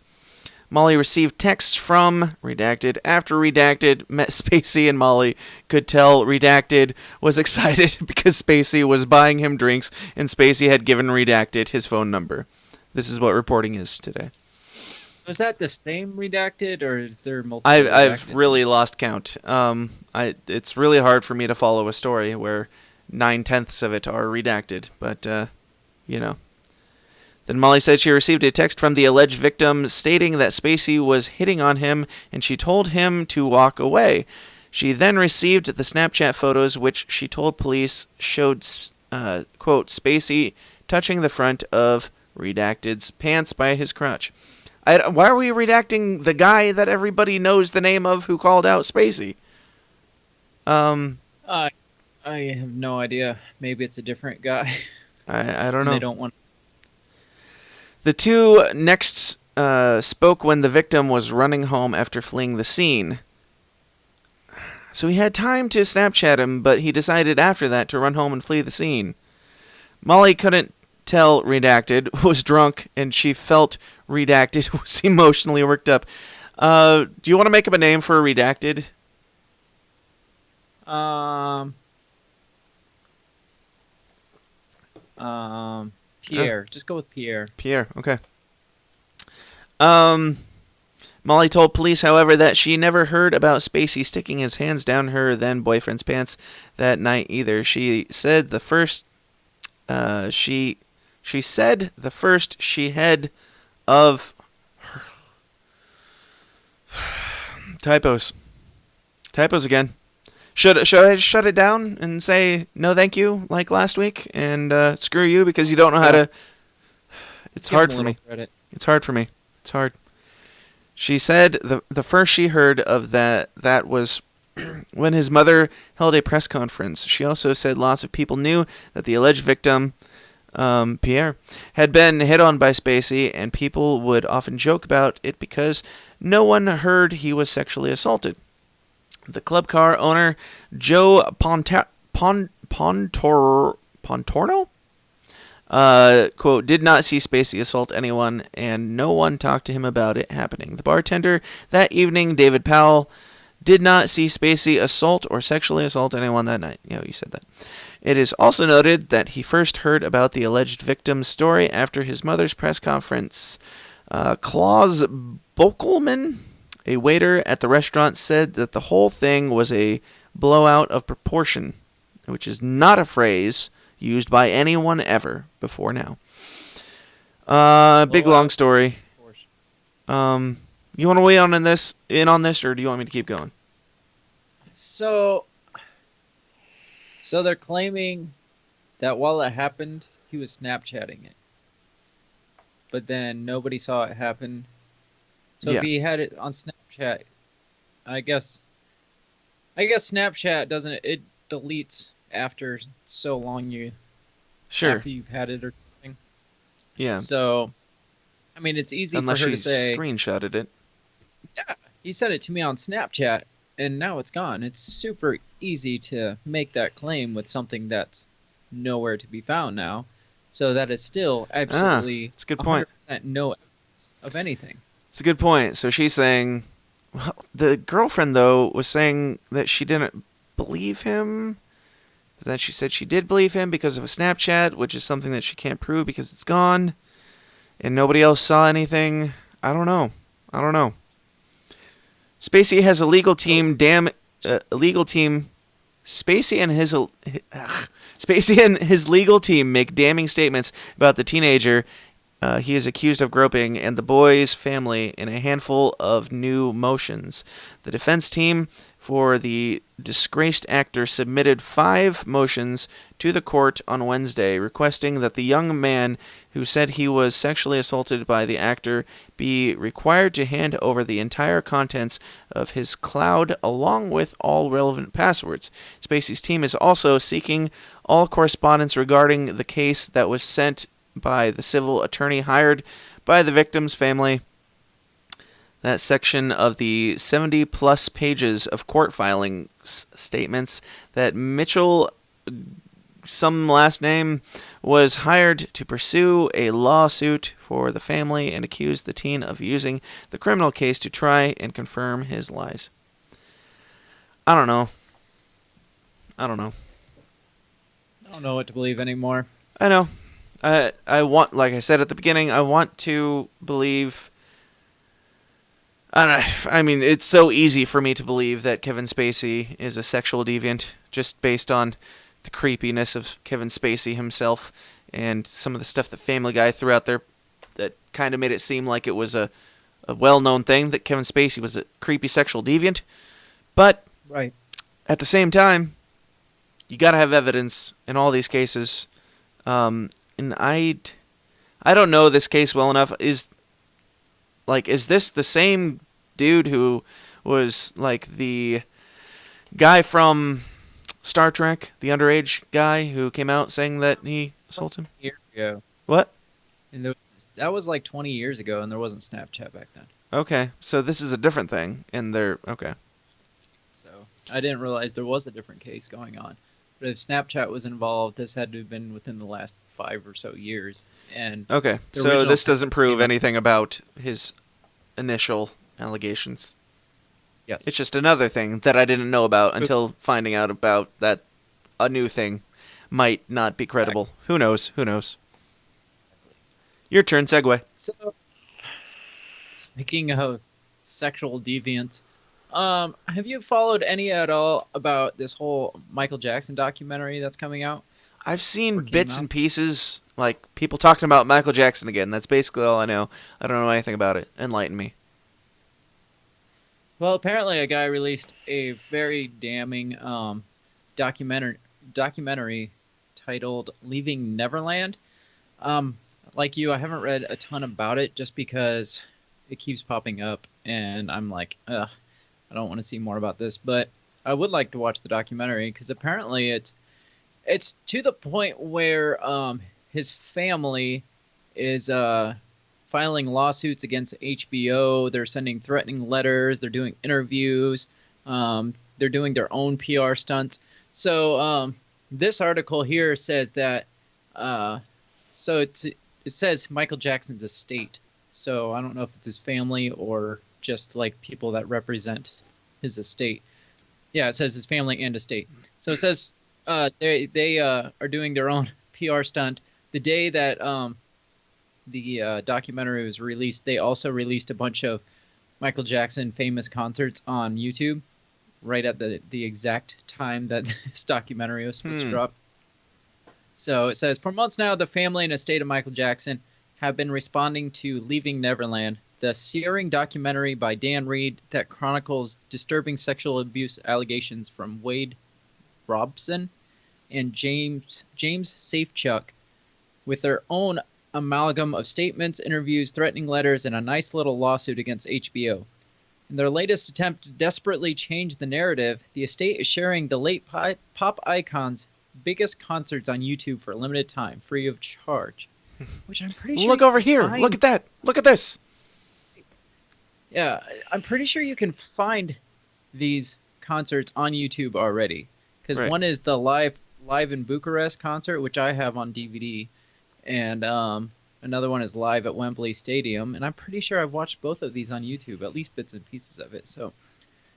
Molly received texts from redacted. After redacted met Spacey and Molly could tell redacted was excited because Spacey was buying him drinks and Spacey had given redacted his phone number. This is what reporting is today. Was that the same redacted, or is there multiple? I've really lost count. It's really hard for me to follow a story where 9/10 of it are redacted, but you know. Then Molly said she received a text from the alleged victim stating that Spacey was hitting on him, and she told him to walk away. She then received the Snapchat photos, which she told police showed, quote, Spacey touching the front of redacted's pants by his crotch. Why are we redacting the guy that everybody knows the name of who called out Spacey? I have no idea. Maybe it's a different guy. I don't know. They don't want. The two next spoke when the victim was running home after fleeing the scene. So he had time to Snapchat him, but he decided after that to run home and flee the scene. Molly couldn't tell redacted was drunk, and she felt redacted was emotionally worked up. Do you want to make up a name for redacted? Pierre. Just go with Pierre. Pierre, okay. Molly told police, however, that she never heard about Spacey sticking his hands down her then boyfriend's pants that night either. She said the first she said the first she had of her typos again. Should I shut it down and say no thank you like last week and screw you because you don't know how to? It's hard for me. It's hard for me. It's hard. She said the first she heard of that was when his mother held a press conference. She also said lots of people knew that the alleged victim, Pierre, had been hit on by Spacey, and people would often joke about it because no one heard he was sexually assaulted. The club car owner, Joe Pontorno, quote, did not see Spacey assault anyone, and no one talked to him about it happening. The bartender that evening, David Powell, did not see Spacey assault or sexually assault anyone that night. Yeah, you said that. It is also noted that he first heard about the alleged victim's story after his mother's press conference. Klaus Bokelman, a waiter at the restaurant, said that the whole thing was a blowout of proportion, which is not a phrase used by anyone ever before now. Big long story. You want to weigh in on this, or do you want me to keep going? So they're claiming that while it happened, he was Snapchatting it, but then nobody saw it happen. So if he had it on Snapchat, I guess Snapchat doesn't, it deletes after so long after you've had it or something. Yeah. So, I mean, it's easy unless for her to say. Unless she screenshotted it. he sent it to me on Snapchat, and now it's gone. It's super easy to make that claim with something that's nowhere to be found now. So that is still absolutely that's a good point. 100% no evidence of anything. It's a good point. So she's saying, well, the girlfriend, though, was saying that she didn't believe him. But then she said she did believe him because of a Snapchat, which is something that she can't prove because it's gone. And nobody else saw anything. I don't know. Spacey has a legal team. Spacey and his legal team make damning statements about the teenager he is accused of groping and the boy's family in a handful of new motions. The defense team for the disgraced actor submitted 5 motions to the court on Wednesday, requesting that the young man who said he was sexually assaulted by the actor be required to hand over the entire contents of his cloud along with all relevant passwords. Spacey's team is also seeking all correspondence regarding the case that was sent by the civil attorney hired by the victim's family. That section of the 70-plus pages of court filing statements that Mitchell, some last name, was hired to pursue a lawsuit for the family and accused the teen of using the criminal case to try and confirm his lies. I don't know. I don't know what to believe anymore. I know. I want, like I said at the beginning, I want to believe. I mean, it's so easy for me to believe that Kevin Spacey is a sexual deviant just based on the creepiness of Kevin Spacey himself and some of the stuff that Family Guy threw out there that kind of made it seem like it was a well-known thing that Kevin Spacey was a creepy sexual deviant. But right. At the same time, you got to have evidence in all these cases. And I don't know this case well enough. Is this the same dude who was like the guy from Star Trek, the underage guy who came out saying that he assaulted him? Years ago. What? And that was like 20 years ago, and there wasn't Snapchat back then. Okay, so this is a different thing, and okay. So I didn't realize there was a different case going on. But if Snapchat was involved, this had to have been within the last 5 or so years. And okay, so this doesn't prove anything about his initial allegations. Yes. It's just another thing that I didn't know about until finding out about that a new thing might not be credible. Who knows? Your turn, segue. So, speaking of sexual deviants, have you followed any at all about this whole Michael Jackson documentary that's coming out? I've seen bits and pieces, like people talking about Michael Jackson again. That's basically all I know. I don't know anything about it. Enlighten me. Well, apparently a guy released a very damning documentary titled Leaving Neverland. Like you, I haven't read a ton about it just because it keeps popping up, and I'm like, ugh, I don't want to see more about this. But I would like to watch the documentary because apparently it's to the point where his family is filing lawsuits against HBO. They're sending threatening letters. They're doing interviews. They're doing their own PR stunts. So this article here says that it says Michael Jackson's estate. So I don't know if it's his family or just like people that represent his estate. Yeah, it says his family and estate. So it says they are doing their own PR stunt. The day that the documentary was released, they also released a bunch of Michael Jackson famous concerts on YouTube right at the exact time that this documentary was supposed to drop. So it says, for months now, the family and estate of Michael Jackson have been responding to Leaving Neverland, the searing documentary by Dan Reed that chronicles disturbing sexual abuse allegations from Wade Robson and James Safechuck, with their own amalgam of statements, interviews, threatening letters, and a nice little lawsuit against HBO. In their latest attempt to desperately change the narrative, the estate is sharing the late pop icon's biggest concerts on YouTube for a limited time, free of charge. Which I'm pretty sure. Look over here. Look at that. Look at this. Yeah, I'm pretty sure you can find these concerts on YouTube already. Because Right. one is the live in Bucharest concert, which I have on DVD, and another one is live at Wembley Stadium. And I'm pretty sure I've watched both of these on YouTube, at least bits and pieces of it. So it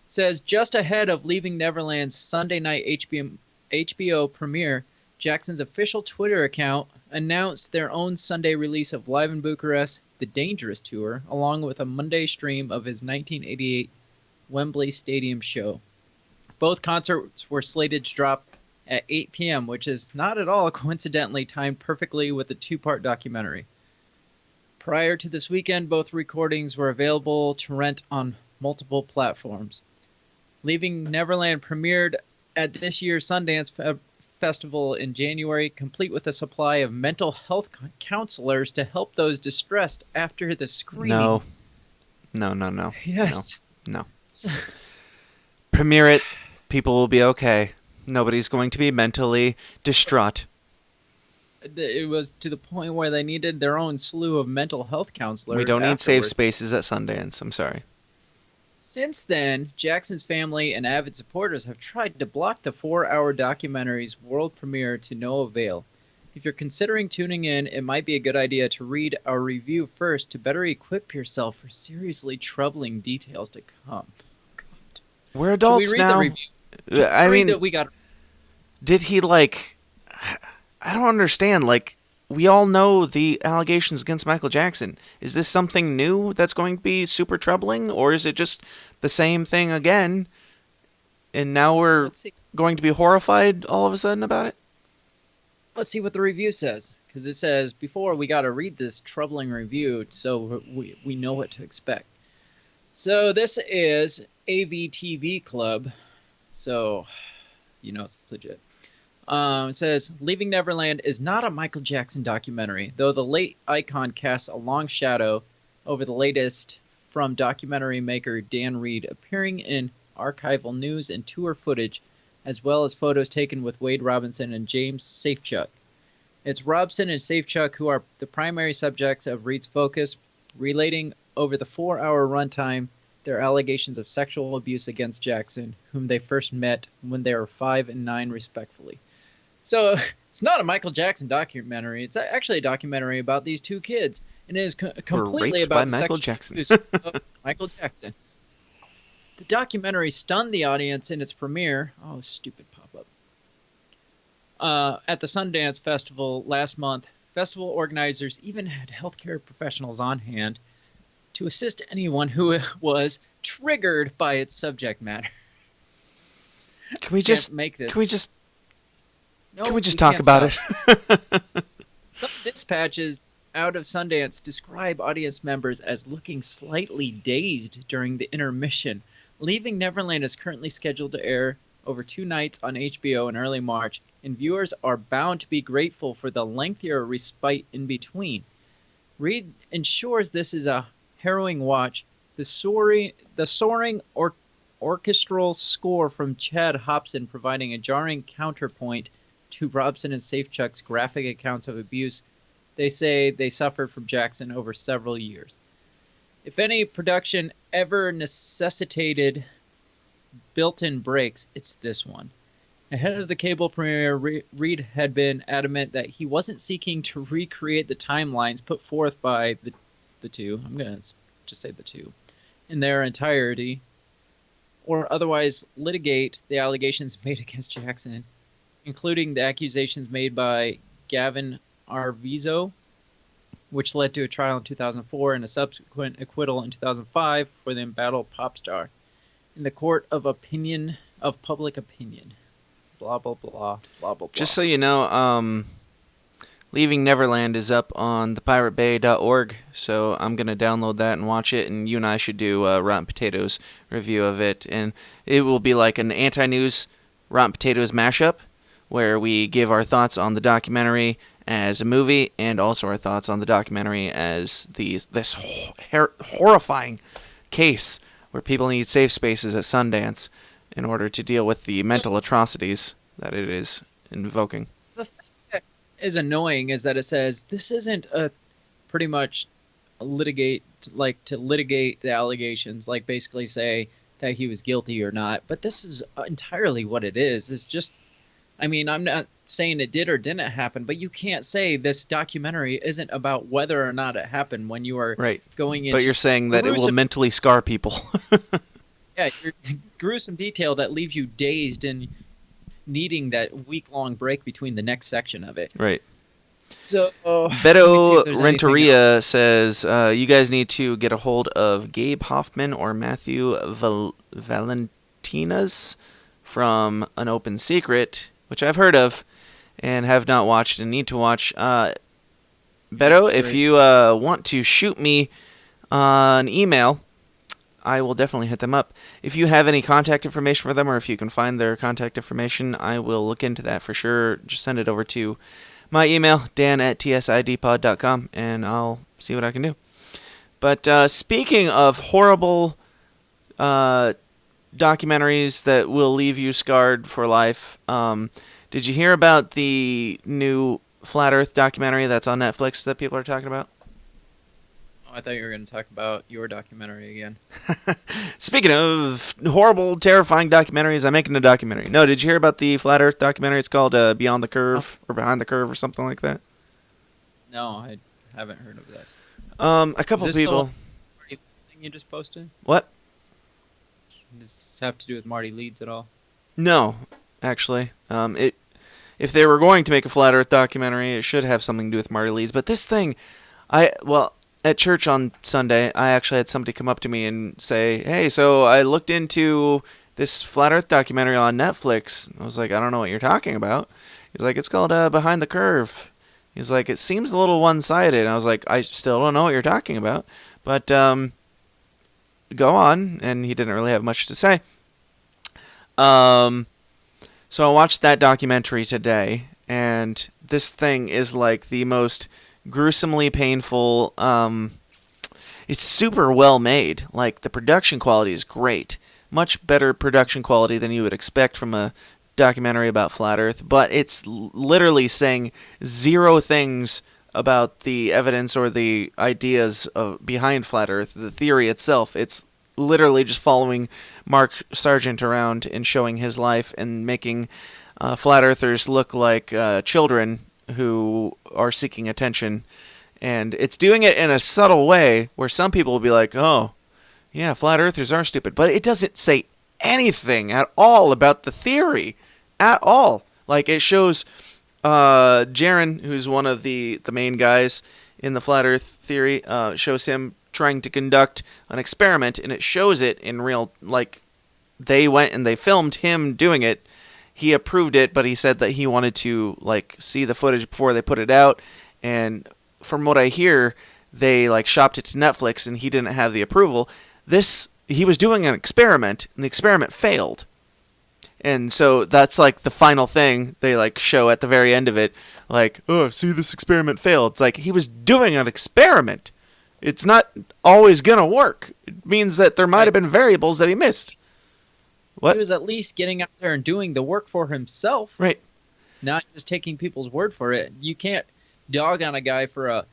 says just ahead of Leaving Neverland's Sunday night HBO premiere, Jackson's official Twitter account announced their own Sunday release of Live in Bucharest, The Dangerous Tour, along with a Monday stream of his 1988 Wembley Stadium show. Both concerts were slated to drop at 8 p.m., which is not at all coincidentally timed perfectly with the two-part documentary. Prior to this weekend, both recordings were available to rent on multiple platforms. Leaving Neverland premiered at this year's Sundance Festival in January, complete with a supply of mental health counselors to help those distressed after the screening. No. Yes. No. Premiere it. People will be okay. Nobody's going to be mentally distraught. It was to the point where they needed their own slew of mental health counselors. We don't need safe afterwards. spaces at Sundance. I'm sorry. Since then, Jackson's family and avid supporters have tried to block the 4-hour documentary's world premiere to no avail. If you're considering tuning in, it might be a good idea to read our review first to better equip yourself for seriously troubling details to come. God. We're adults Should we read now. the review? I mean, that we got. Did he I don't understand. We all know the allegations against Michael Jackson. Is this something new that's going to be super troubling, or is it just the same thing again? And now we're going to be horrified all of a sudden about it? Let's see what the review says, because it says before we got to read this troubling review so we know what to expect. So this is AVTV Club, so you know it's legit. It says, Leaving Neverland is not a Michael Jackson documentary, though the late icon casts a long shadow over the latest from documentary maker Dan Reed, appearing in archival news and tour footage, as well as photos taken with Wade Robinson and James Safechuck. It's Robson and Safechuck who are the primary subjects of Reed's focus, relating over the 4-hour runtime their allegations of sexual abuse against Jackson, whom they first met when they were 5 and 9 respectively. So it's not a Michael Jackson documentary. It's actually a documentary about these two kids, and it is completely about by Michael sexual Jackson. abuse of Michael Jackson. The documentary stunned the audience in its premiere. Oh, stupid pop-up. At the Sundance Festival last month, festival organizers even had healthcare professionals on hand to assist anyone who was triggered by its subject matter. Can we just talk about it? Some dispatches out of Sundance describe audience members as looking slightly dazed during the intermission. Leaving Neverland is currently scheduled to air over 2 nights on HBO in early March, and viewers are bound to be grateful for the lengthier respite in between. Reed ensures this is a harrowing watch. The soaring orchestral score from Chad Hobson providing a jarring counterpoint to Robson and Safechuck's graphic accounts of abuse they say they suffered from Jackson over several years. If any production ever necessitated built-in breaks, it's this one. Ahead of the cable premiere, Reed had been adamant that he wasn't seeking to recreate the timelines put forth by the two, I'm going to just say the two, in their entirety, or otherwise litigate the allegations made against Jackson, including the accusations made by Gavin Arvizo, which led to a trial in 2004 and a subsequent acquittal in 2005 for the embattled pop star. In the court of public opinion. Blah, blah, blah, blah, blah, blah. Just so you know, Leaving Neverland is up on thepiratebay.org, so I'm going to download that and watch it, and you and I should do a Rotten Potatoes review of it. And it will be like an AntiNews Rotten Potatoes mashup, where we give our thoughts on the documentary as a movie, and also our thoughts on the documentary as this horrifying case where people need safe spaces at Sundance in order to deal with the mental atrocities that it is invoking. The thing that is annoying is that it says this isn't pretty much litigate the allegations, like basically say that he was guilty or not. But this is entirely what it is. It's just, I mean, I'm not saying it did or didn't happen, but you can't say this documentary isn't about whether or not it happened when you are going into. But you're saying that it will mentally scar people. Yeah, gruesome detail that leaves you dazed and needing that week-long break between the next section of it. Right. So, Beto Renteria says, you guys need to get a hold of Gabe Hoffman or Matthew Valentinas from An Open Secret, which I've heard of and have not watched and need to watch. Beto, if you want to shoot me an email, I will definitely hit them up. If you have any contact information for them, or if you can find their contact information, I will look into that for sure. Just send it over to my email, dan@tsidpod.com, and I'll see what I can do. But speaking of horrible documentaries that will leave you scarred for life, did you hear about the new Flat Earth documentary that's on Netflix that people are talking about? I thought you were going to talk about your documentary again. Speaking of horrible, terrifying documentaries, I'm making a documentary. No, did you hear about the Flat Earth documentary? It's called Beyond the Curve or Behind the Curve or something like that. No, I haven't heard of that. A couple people. Thing you just posted? What? Does this have to do with Marty Leeds at all? No, actually. If they were going to make a Flat Earth documentary, it should have something to do with Marty Leeds. But this thing, at church on Sunday, I actually had somebody come up to me and say, hey, so I looked into this Flat Earth documentary on Netflix. I was like, I don't know what you're talking about. He's like, it's called Behind the Curve. He's like, it seems a little one-sided. And I was like, I still don't know what you're talking about. But go on. And he didn't really have much to say. So I watched that documentary today, and this thing is like the most gruesomely painful. It's super well made. Like, the production quality is great. Much better production quality than you would expect from a documentary about Flat Earth, but it's literally saying zero things about the evidence or the ideas behind Flat Earth, the theory itself. It's literally just following Mark Sargent around and showing his life and making Flat Earthers look like children who are seeking attention. And it's doing it in a subtle way where some people will be like, oh, yeah, Flat Earthers are stupid. But it doesn't say anything at all about the theory. At all. Like, it shows Jaron, who's one of the main guys in the Flat Earth theory, shows him trying to conduct an experiment, and it shows it in real, like, they went and they filmed him doing it. He approved it, but he said that he wanted to, like, see the footage before they put it out, and from what I hear, they, like, shopped it to Netflix, and he didn't have the approval. He was doing an experiment, and the experiment failed. And so that's, like, the final thing they, like, show at the very end of it. Like, oh, see, this experiment failed. It's like, he was doing an experiment. It's not always going to work. It means that there might have been variables that he missed. What? He was at least getting out there and doing the work for himself. Right. Not just taking people's word for it. You can't dog on a guy for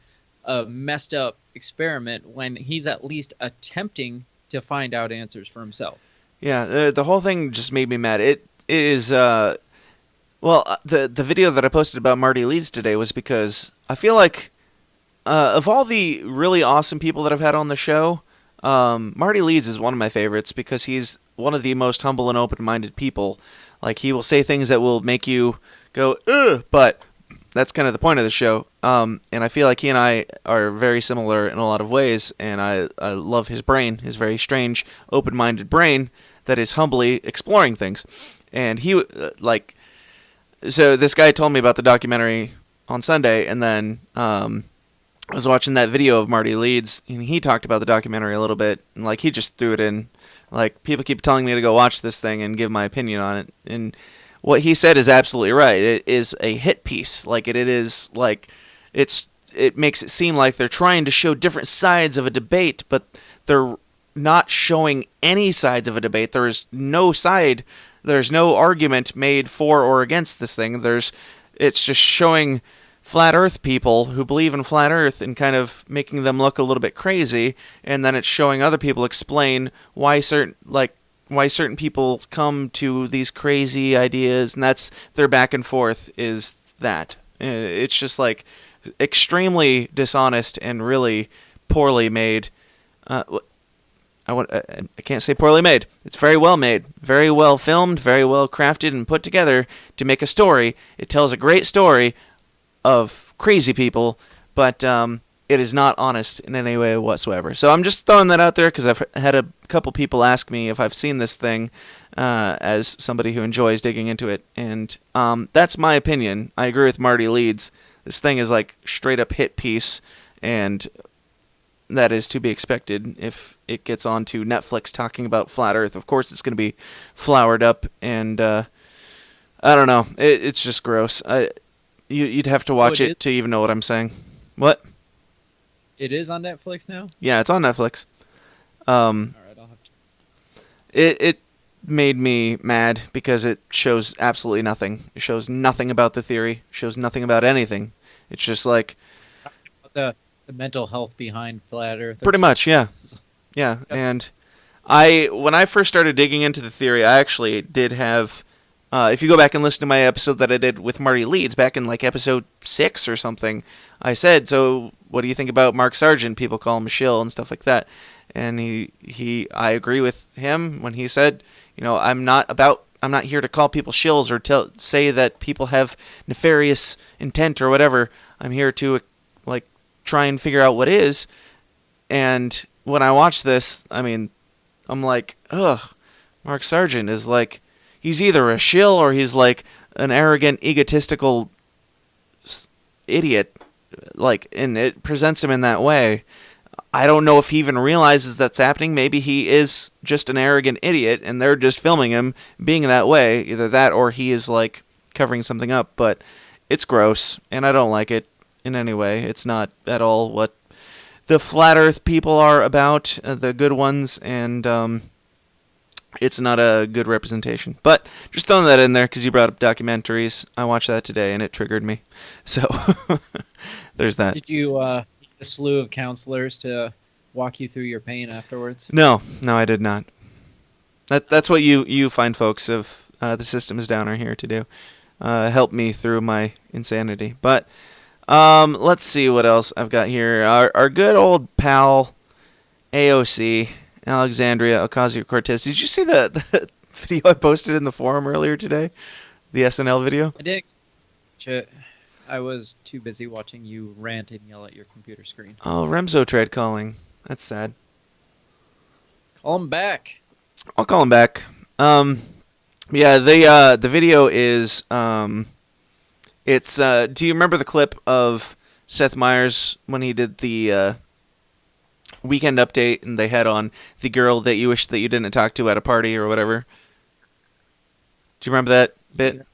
a messed up experiment when he's at least attempting to find out answers for himself. Yeah, the whole thing just made me mad. It is, the video that I posted about Marty Leeds today was because I feel like, of all the really awesome people that I've had on the show, Marty Leeds is one of my favorites because he's one of the most humble and open-minded people. Like, he will say things that will make you go, ugh, but that's kind of the point of the show. And I feel like he and I are very similar in a lot of ways, and I love his brain, his very strange, open-minded brain that is humbly exploring things. And he, so this guy told me about the documentary on Sunday, and then I was watching that video of Marty Leeds, and he talked about the documentary a little bit, and, like, he just threw it in. Like, people keep telling me to go watch this thing and give my opinion on it, and what he said is absolutely right. It is a hit piece. Like, it is, like, it makes it seem like they're trying to show different sides of a debate, but they're not showing any sides of a debate. There is no side. There's no argument made for or against this thing. It's just showing flat Earth people who believe in flat Earth and kind of making them look a little bit crazy, and then it's showing other people explain why certain people come to these crazy ideas, and that's their back and forth is that. It's just like extremely dishonest and really poorly made. I can't say poorly made. It's very well made, very well filmed, very well crafted and put together to make a story. It tells a great story of crazy people, but it is not honest in any way whatsoever. So I'm just throwing that out there because I've had a couple people ask me if I've seen this thing as somebody who enjoys digging into it, and that's my opinion. I agree with Marty Leeds. This thing is like straight up hit piece, and that is to be expected if it gets onto Netflix talking about flat Earth. Of course, it's going to be flowered up, and I don't know. It's just gross. You'd have to watch it to even know what I'm saying. What? It is on Netflix now? Yeah, it's on Netflix. All right, I'll have to. It made me mad because it shows absolutely nothing. It shows nothing about the theory. It shows nothing about anything. It's just like The mental health behind flat Earth. pretty much, yeah. Yeah, and when I first started digging into the theory, I actually did have if you go back and listen to my episode that I did with Marty Leeds back in like episode 6 or something, I said, so what do you think about Mark Sargent? People call him a shill and stuff like that. And I agree with him when he said, I'm not here to call people shills or say that people have nefarious intent or whatever. I'm here to try and figure out what is. And when I watch this, I'm like, ugh, Mark Sargent is like, he's either a shill or he's like an arrogant, egotistical idiot. And it presents him in that way. I don't know if he even realizes that's happening. Maybe he is just an arrogant idiot and they're just filming him being that way. Either that or he is like covering something up. But it's gross and I don't like it in any way. It's not at all what the flat Earth people are about, the good ones, and it's not a good representation. But just throwing that in there because you brought up documentaries. I watched that today and it triggered me. So there's that. Did you a slew of counselors to walk you through your pain afterwards? No, I did not. That's what you fine folks of the system is down are here to do. Help me through my insanity. But let's see what else I've got here. Our good old pal AOC, Alexandria Ocasio-Cortez. Did you see the video I posted in the forum earlier today? The SNL video? I did. I was too busy watching you rant and yell at your computer screen. Oh, Remzo tried calling. That's sad. Call him back. I'll call him back. Yeah, the video is it's do you remember the clip of Seth Meyers when he did the Weekend Update and they had on the girl that you wish that you didn't talk to at a party or whatever? Do you remember that bit?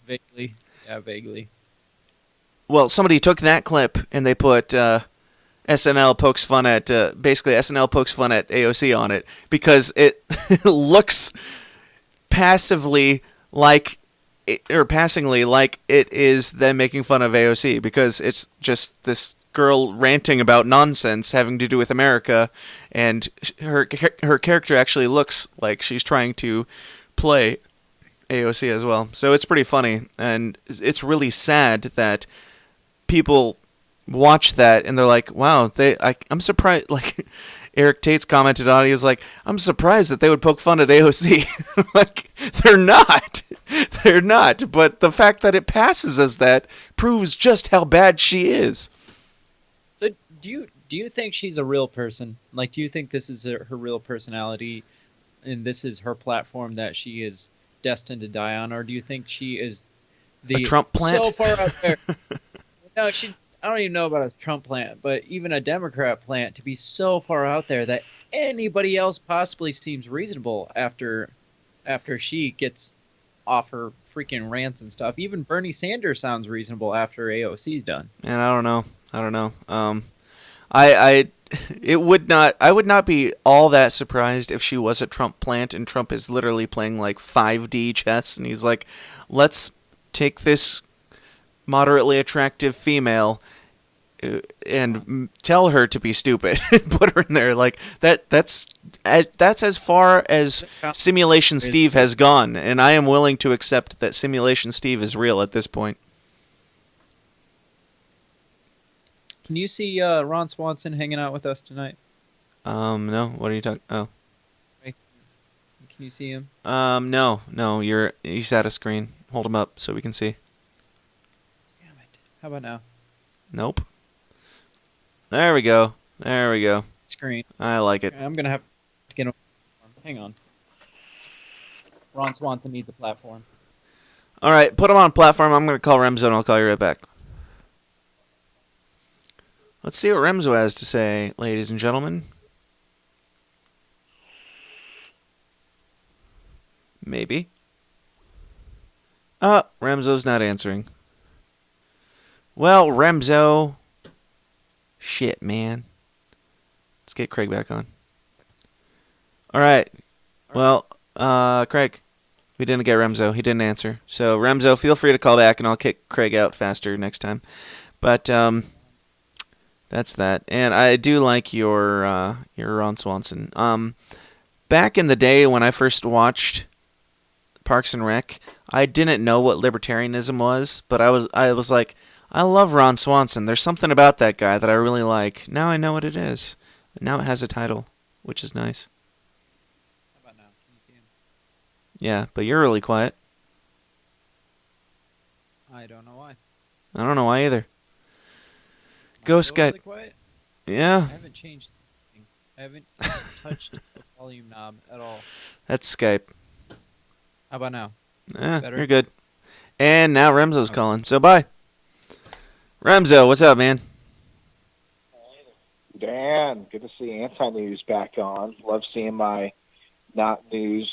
Vaguely. Yeah, vaguely. Well, somebody took that clip and they put SNL pokes fun at basically SNL pokes fun at AOC on it because it looks passingly like it is them making fun of AOC because it's just this girl ranting about nonsense having to do with America, and her character actually looks like she's trying to play AOC as well. So it's pretty funny, and it's really sad that people watch that and they're like, wow, I'm surprised. Like Eric Tate's commented on it, he was like, I'm surprised that they would poke fun at AOC. Like, they're not. But the fact that it passes as that proves just how bad she is. So do you think she's a real person? Like, do you think this is her real personality and this is her platform that she is destined to die on? Or do you think she is a Trump plant? So far out there. No, I don't even know about a Trump plant, but even a Democrat plant to be so far out there that anybody else possibly seems reasonable after she gets off her freaking rants and stuff. Even Bernie Sanders sounds reasonable after AOC's done. And I don't know. I would not be all that surprised if she was a Trump plant and Trump is literally playing like 5D chess and he's like, let's take this moderately attractive female and tell her to be stupid and put her in there like that. That's as far as Simulation Steve has gone, and I am willing to accept that Simulation Steve is real at this point. Can you see Ron Swanson hanging out with us tonight? No. What are you talking? Oh, Can you see him? No. He's at a screen. Hold him up so we can see. Damn it! How about now? Nope. There we go. Screen. I like it. I'm gonna have to get him. Hang on. Ron Swanson needs a platform. All right, put him on platform. I'm gonna call Remzo and I'll call you right back. Let's see what Remzo has to say, ladies and gentlemen. Maybe. Remzo's not answering. Well, Remzo. Shit, man. Let's get Craig back on. All right. Well, Craig, we didn't get Remzo. He didn't answer. So, Remzo, feel free to call back, and I'll kick Craig out faster next time. But that's that. And I do like your Ron Swanson. Back in the day when I first watched Parks and Rec, I didn't know what libertarianism was, but I was like, I love Ron Swanson. There's something about that guy that I really like. Now I know what it is. Now it has a title, which is nice. How about now? Can you see him? Yeah, but you're really quiet. I don't know why. I don't know why either. Go Skype. Really quiet? Yeah. I haven't changed anything. I haven't touched the volume knob at all. That's Skype. How about now? Better? You're good. And now Remzo's calling, so bye. Remzo, what's up, man? Dan, good to see AntiNews back on. Love seeing my not news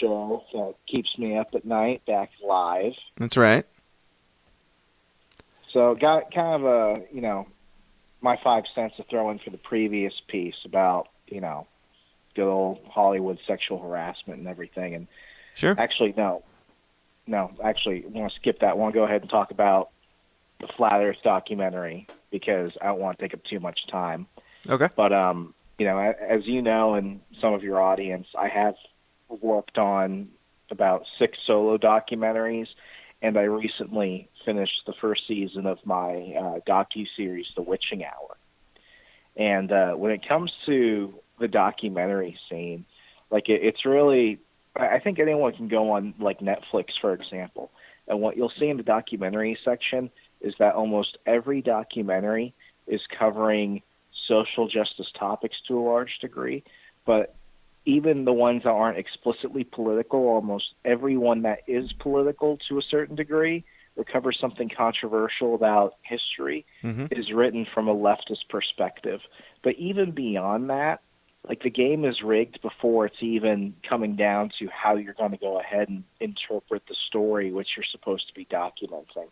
show that keeps me up at night back live. That's right. So got kind of a, my 5 cents to throw in for the previous piece about, good old Hollywood sexual harassment and everything. And sure. Actually, no, actually, I want to skip that. I want to go ahead and talk about the Flat Earth documentary because I don't want to take up too much time. Okay. But, as you know, and some of your audience, I have worked on about 6 solo documentaries, and I recently finished the first season of my docu-series, The Witching Hour. And when it comes to the documentary scene, it's really, I think anyone can go on, Netflix, for example, and what you'll see in the documentary section is that almost every documentary is covering social justice topics to a large degree, but even the ones that aren't explicitly political, almost every one that is political to a certain degree or covers something controversial about history is written from a leftist perspective. But even beyond that, the game is rigged before it's even coming down to how you're going to go ahead and interpret the story which you're supposed to be documenting.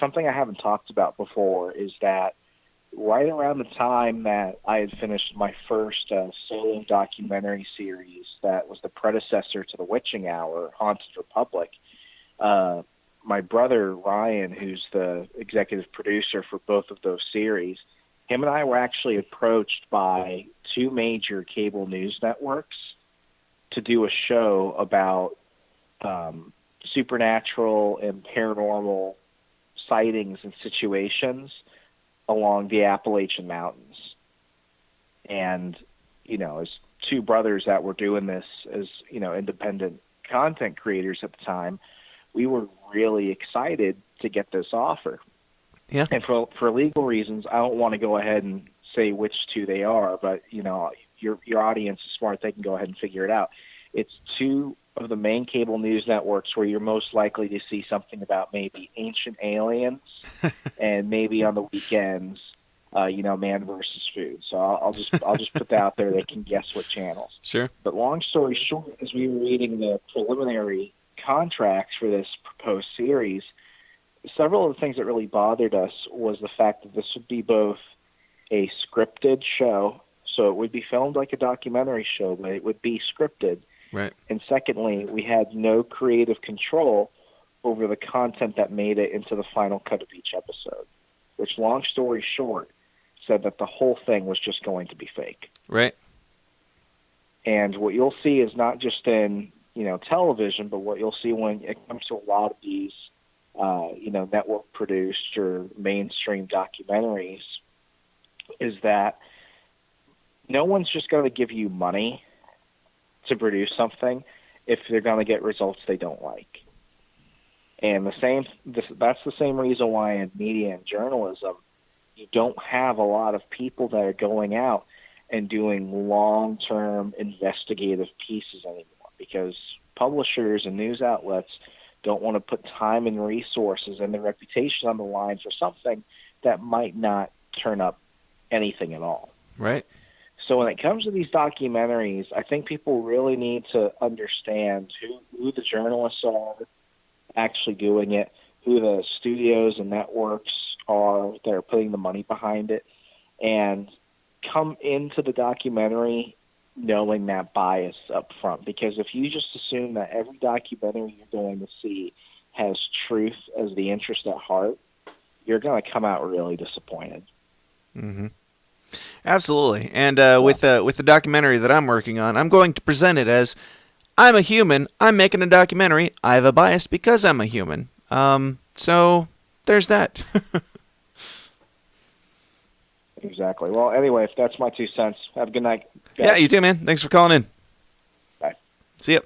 Something I haven't talked about before is that right around the time that I had finished my first solo documentary series that was the predecessor to The Witching Hour, Haunted Republic, my brother Ryan, who's the executive producer for both of those series, him and I were actually approached by 2 major cable news networks to do a show about supernatural and paranormal sightings and situations along the Appalachian Mountains. And, as 2 brothers that were doing this as, independent content creators at the time, we were really excited to get this offer. Yeah. And for legal reasons, I don't want to go ahead and say which 2 they are, but, your audience is smart. They can go ahead and figure it out. It's 2 of the main cable news networks where you're most likely to see something about maybe ancient aliens and maybe on the weekends, man versus food. So I'll just put that out there. They can guess what channels. Sure. But long story short, as we were reading the preliminary contracts for this proposed series, several of the things that really bothered us was the fact that this would be both a scripted show, so it would be filmed like a documentary show, but it would be scripted. Right. And secondly, we had no creative control over the content that made it into the final cut of each episode, which, long story short, said that the whole thing was just going to be fake. Right. And what you'll see is not just in, television, but what you'll see when it comes to a lot of these, network-produced or mainstream documentaries is that no one's just going to give you money to produce something if they're going to get results they don't like. And that's the same reason why in media and journalism, you don't have a lot of people that are going out and doing long-term investigative pieces anymore, because publishers and news outlets don't want to put time and resources and their reputation on the line for something that might not turn up anything at all. Right. So when it comes to these documentaries, I think people really need to understand who the journalists are actually doing it, who the studios and networks are that are putting the money behind it, and come into the documentary knowing that bias up front. Because if you just assume that every documentary you're going to see has truth as the interest at heart, you're going to come out really disappointed. Mm-hmm. Absolutely. And with the documentary that I'm working on, I'm going to present it as, I'm a human, I'm making a documentary, I have a bias because I'm a human. So there's that. Exactly. Well, anyway, if that's my 2 cents, have a good night, guys. Yeah, you too, man. Thanks for calling in. Bye. See ya.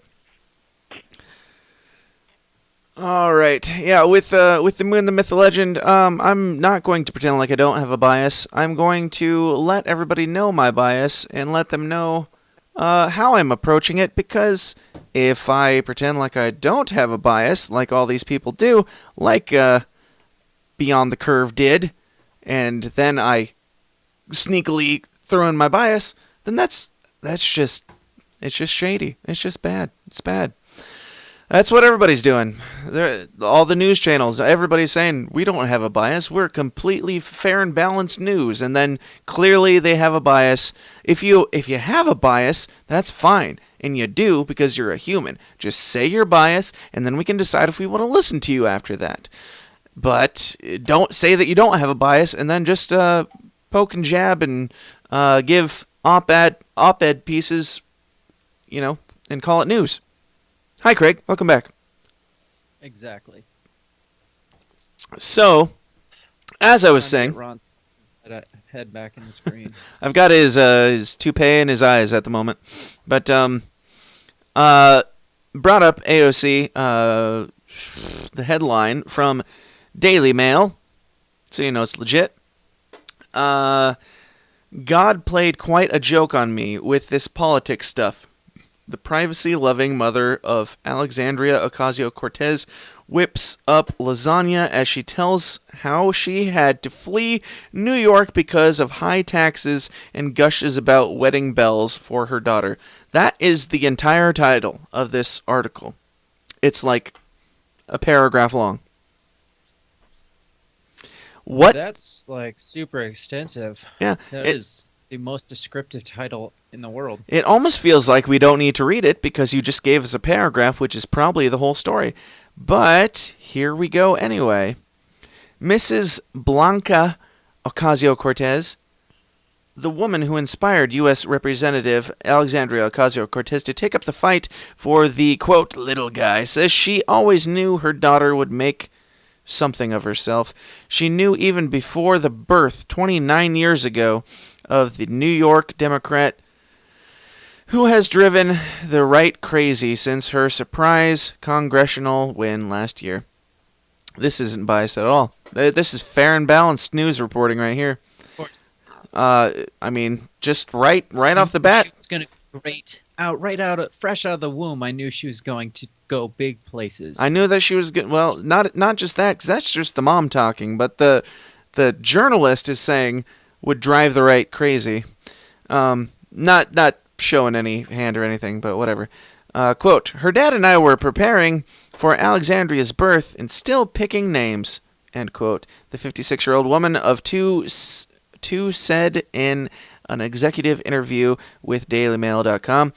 All right. Yeah, with the Moon, the Myth, the Legend, I'm not going to pretend like I don't have a bias. I'm going to let everybody know my bias and let them know how I'm approaching it, because if I pretend like I don't have a bias, like all these people do, like Beyond the Curve did, and then I sneakily throw in my bias, then it's just shady. It's just bad. It's bad. That's what everybody's doing. All the news channels, everybody's saying, we don't have a bias. We're completely fair and balanced news. And then clearly they have a bias. If you have a bias, that's fine. And you do, because you're a human. Just say your bias, and then we can decide if we want to listen to you after that. But don't say that you don't have a bias, and then just poke and jab and give op-ed pieces, and call it news. Hi, Craig. Welcome back. Exactly. So, as I was saying, head back in the screen. I've got his toupee in his eyes at the moment, but brought up AOC, the headline from Daily Mail, so you know it's legit. God played quite a joke on me with this politics stuff. The privacy-loving mother of Alexandria Ocasio-Cortez whips up lasagna as she tells how she had to flee New York because of high taxes and gushes about wedding bells for her daughter. That is the entire title of this article. It's like a paragraph long. What? That's like super extensive. Yeah. That is the most descriptive title in the world. It almost feels like we don't need to read it because you just gave us a paragraph, which is probably the whole story. But here we go anyway. Mrs. Blanca Ocasio-Cortez, the woman who inspired U.S. Representative Alexandria Ocasio-Cortez to take up the fight for the, quote, little guy, says she always knew her daughter would make something of herself. She knew even before the birth, 29 years ago, of the New York Democrat who has driven the right crazy since her surprise congressional win last year. This isn't biased at all. This is fair and balanced news reporting right here. Of course. I mean, just right off the bat. She was going to fresh out of the womb. I knew she was going to go big places. I knew that she was good. Well, not just that, because that's just the mom talking. But the journalist is saying would drive the right crazy. Not showing any hand or anything, but whatever. Quote, her dad and I were preparing for Alexandria's birth and still picking names, end quote. The 56-year-old woman of two said in an executive interview with DailyMail.com.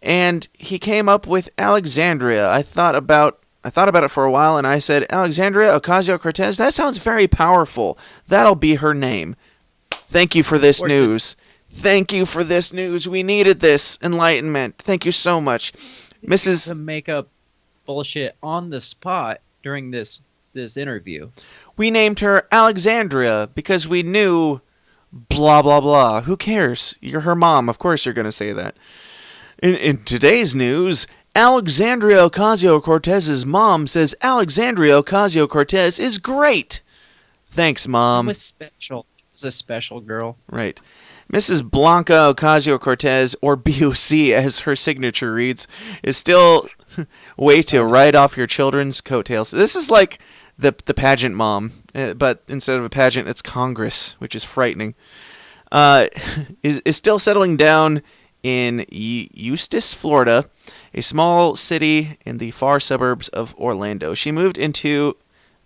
And he came up with Alexandria. I thought about I thought about it for a while, and I said, Alexandria Ocasio-Cortez, that sounds very powerful. That'll be her name. Thank you for this news. Thank you for this news. We needed this enlightenment. Thank you so much. Mrs. To make up bullshit on the spot during this interview. We named her Alexandria because we knew blah, blah, blah. Who cares? You're her mom. Of course you're going to say that. In today's news, Alexandria Ocasio-Cortez's mom says Alexandria Ocasio-Cortez is great. Thanks, Mom. It was special. It was a special girl. Right. Mrs. Blanca Ocasio-Cortez, or BOC as her signature reads, is still way to write off your children's coattails. This is like the pageant mom, but instead of a pageant, it's Congress, which is frightening. Is still settling down in Eustis, Florida, a small city in the far suburbs of Orlando. She moved into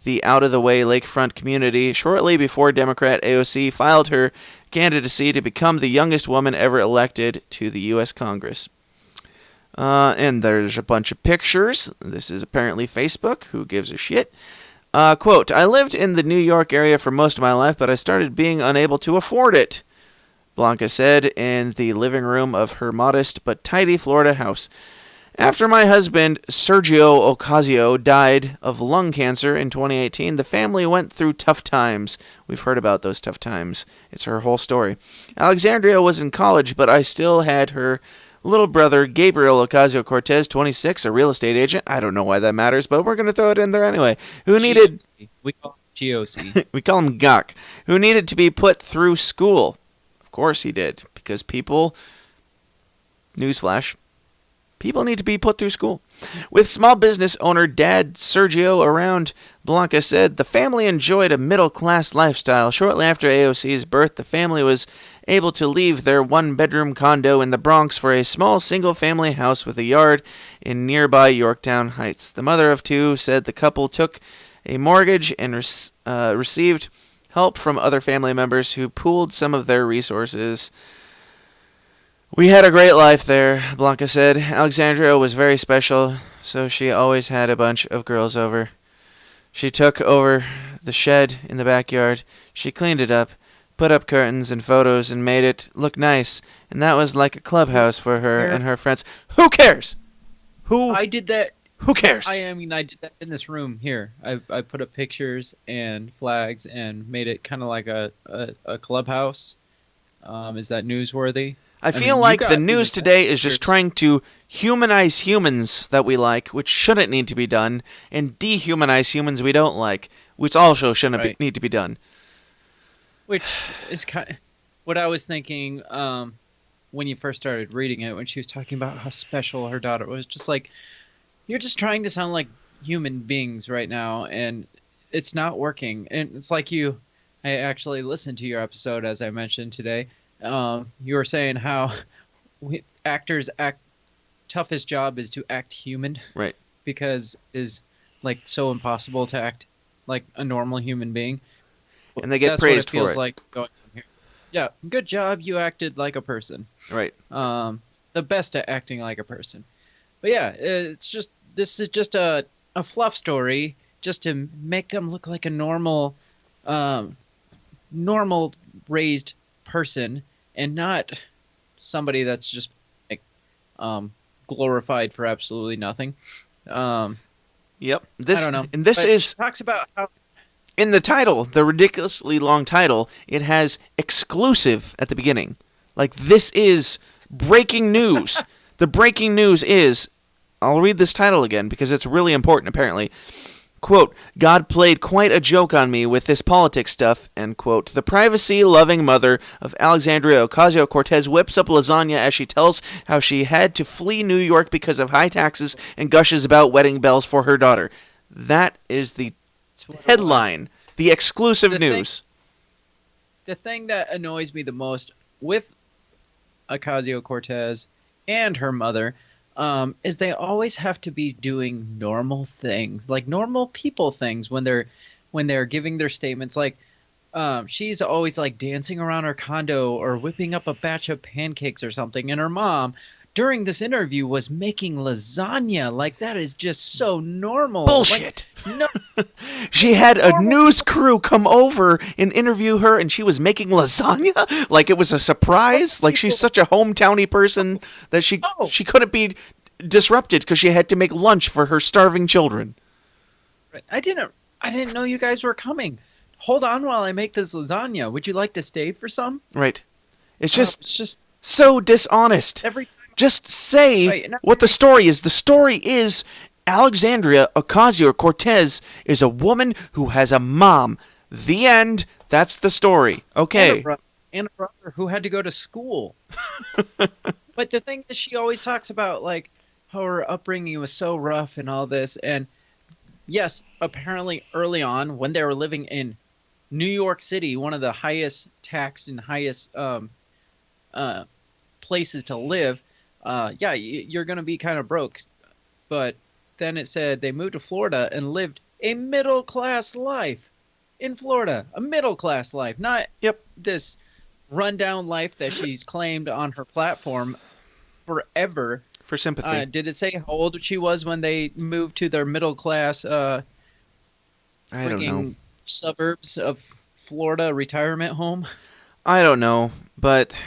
the out-of-the-way lakefront community shortly before Democrat AOC filed her candidacy to become the youngest woman ever elected to the U.S. Congress. And there's a bunch of pictures. This is apparently Facebook. Who gives a shit? Quote, I lived in the New York area for most of my life, but I started being unable to afford it, Blanca said in the living room of her modest but tidy Florida house. After my husband, Sergio Ocasio, died of lung cancer in 2018, the family went through tough times. We've heard about those tough times. It's her whole story. Alexandria was in college, but I still had her little brother, Gabriel Ocasio-Cortez, 26, a real estate agent. I don't know why that matters, but we're going to throw it in there anyway. Who needed... We call him GOC. We call him Gok. Who needed to be put through school. Of course he did, because people... Newsflash. People need to be put through school. With small business owner Dad Sergio around, Blanca said, the family enjoyed a middle-class lifestyle. Shortly after AOC's birth, the family was able to leave their one-bedroom condo in the Bronx for a small single-family house with a yard in nearby Yorktown Heights. The mother of two said the couple took a mortgage and received help from other family members who pooled some of their resources. We had a great life there, Blanca said. Alexandria was very special, so she always had a bunch of girls over. She took over the shed in the backyard. She cleaned it up, put up curtains and photos, and made it look nice. And that was like a clubhouse for her and her friends. Who cares? I did that. Who cares? I did that in this room here. I put up pictures and flags and made it kind of like a clubhouse. Is that newsworthy? I feel like the news today is just trying to humanize humans that we like, which shouldn't need to be done, and dehumanize humans we don't like, which also shouldn't need to be done. Which is kind of what I was thinking when you first started reading it, when she was talking about how special her daughter was. Just like, you're just trying to sound like human beings right now, and it's not working. And it's like I actually listened to your episode, as I mentioned today. You were saying how actors toughest job is to act human, right? Because it's like so impossible to act like a normal human being, and they get praised for it. That's what it feels like going from here. Yeah, good job, you acted like a person. Right. The best at acting like a person. But yeah, this is just a fluff story, just to make them look like a normal raised person, and not somebody that's just like glorified for absolutely nothing. Yep. I don't know. And this is talks about how in the title, the ridiculously long title, it has exclusive at the beginning. Like, this is breaking news. The breaking news is, I'll read this title again because it's really important apparently. Quote, God played quite a joke on me with this politics stuff, end quote. The privacy-loving mother of Alexandria Ocasio-Cortez whips up lasagna as she tells how she had to flee New York because of high taxes and gushes about wedding bells for her daughter. That is the headline, the exclusive news. The thing that annoys me the most with Ocasio-Cortez and her mother is they always have to be doing normal things, like normal people things when they're giving their statements. Like she's always like dancing around her condo or whipping up a batch of pancakes or something, and her mom, during this interview was making lasagna. Like, that is just so normal. Bullshit. Like, no. She had a news crew come over and interview her, and she was making lasagna? Like it was a surprise? Like she's such a hometowny person that she couldn't be disrupted because she had to make lunch for her starving children. I didn't know you guys were coming. Hold on while I make this lasagna. Would you like to stay for some? Right. It's just so dishonest. Just say what the story is. The story is Alexandria Ocasio-Cortez is a woman who has a mom. The end. That's the story. Okay. And a brother who had to go to school. But the thing is, she always talks about like how her upbringing was so rough and all this. And yes, apparently early on when they were living in New York City, one of the highest taxed and highest places to live, you're going to be kind of broke. But then it said they moved to Florida and lived a middle-class life in Florida. A middle-class life, not this rundown life that she's claimed on her platform forever. For sympathy. Did it say how old she was when they moved to their middle-class I don't know. suburbs of Florida retirement home? I don't know, but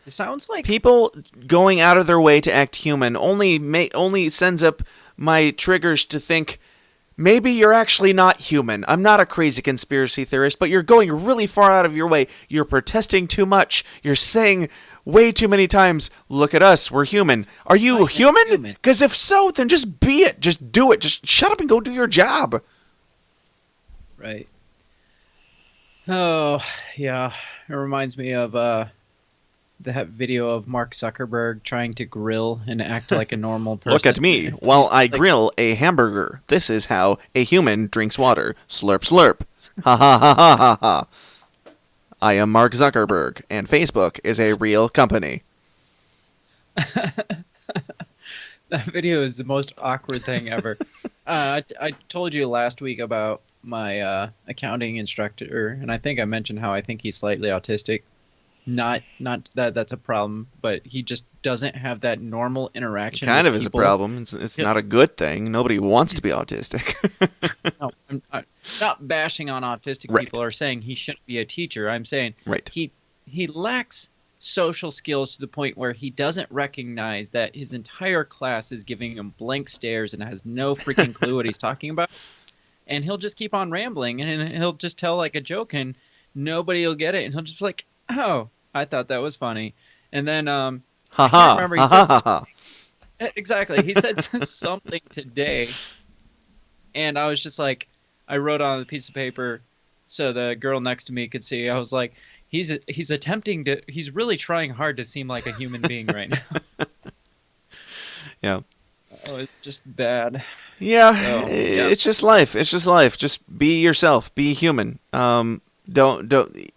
it sounds like people going out of their way to act human only sends up my triggers to think maybe you're actually not human. I'm not a crazy conspiracy theorist, but you're going really far out of your way. You're protesting too much. You're saying way too many times, look at us, we're human. Are you human? Because if so, then just be it. Just do it. Just shut up and go do your job. Right. Oh, yeah. It reminds me of that video of Mark Zuckerberg trying to grill and act like a normal person. Look at me while I grill a hamburger. This is how a human drinks water. Slurp, slurp. Ha ha ha ha ha ha. I am Mark Zuckerberg, and Facebook is a real company. That video is the most awkward thing ever. I told you last week about my accounting instructor, and I think I mentioned how I think he's slightly autistic. Not that that's a problem, but he just doesn't have that normal interaction. It kind with of is people. a problem. It's not a good thing. Nobody wants to be autistic. No, I'm not bashing on autistic people or saying he shouldn't be a teacher. I'm saying he lacks social skills to the point where he doesn't recognize that his entire class is giving him blank stares and has no freaking clue what he's talking about. And he'll just keep on rambling, and he'll just tell like a joke, and nobody will get it, and he'll just be like, "Oh, I thought that was funny." And then I can't remember, he said something. Exactly. He said something today, and I was just like, I wrote on a piece of paper so the girl next to me could see. I was like, he's really trying hard to seem like a human being right now. Yeah. Oh, it's just bad. Yeah, So, it's just life. It's just life. Just be yourself. Be human. Don't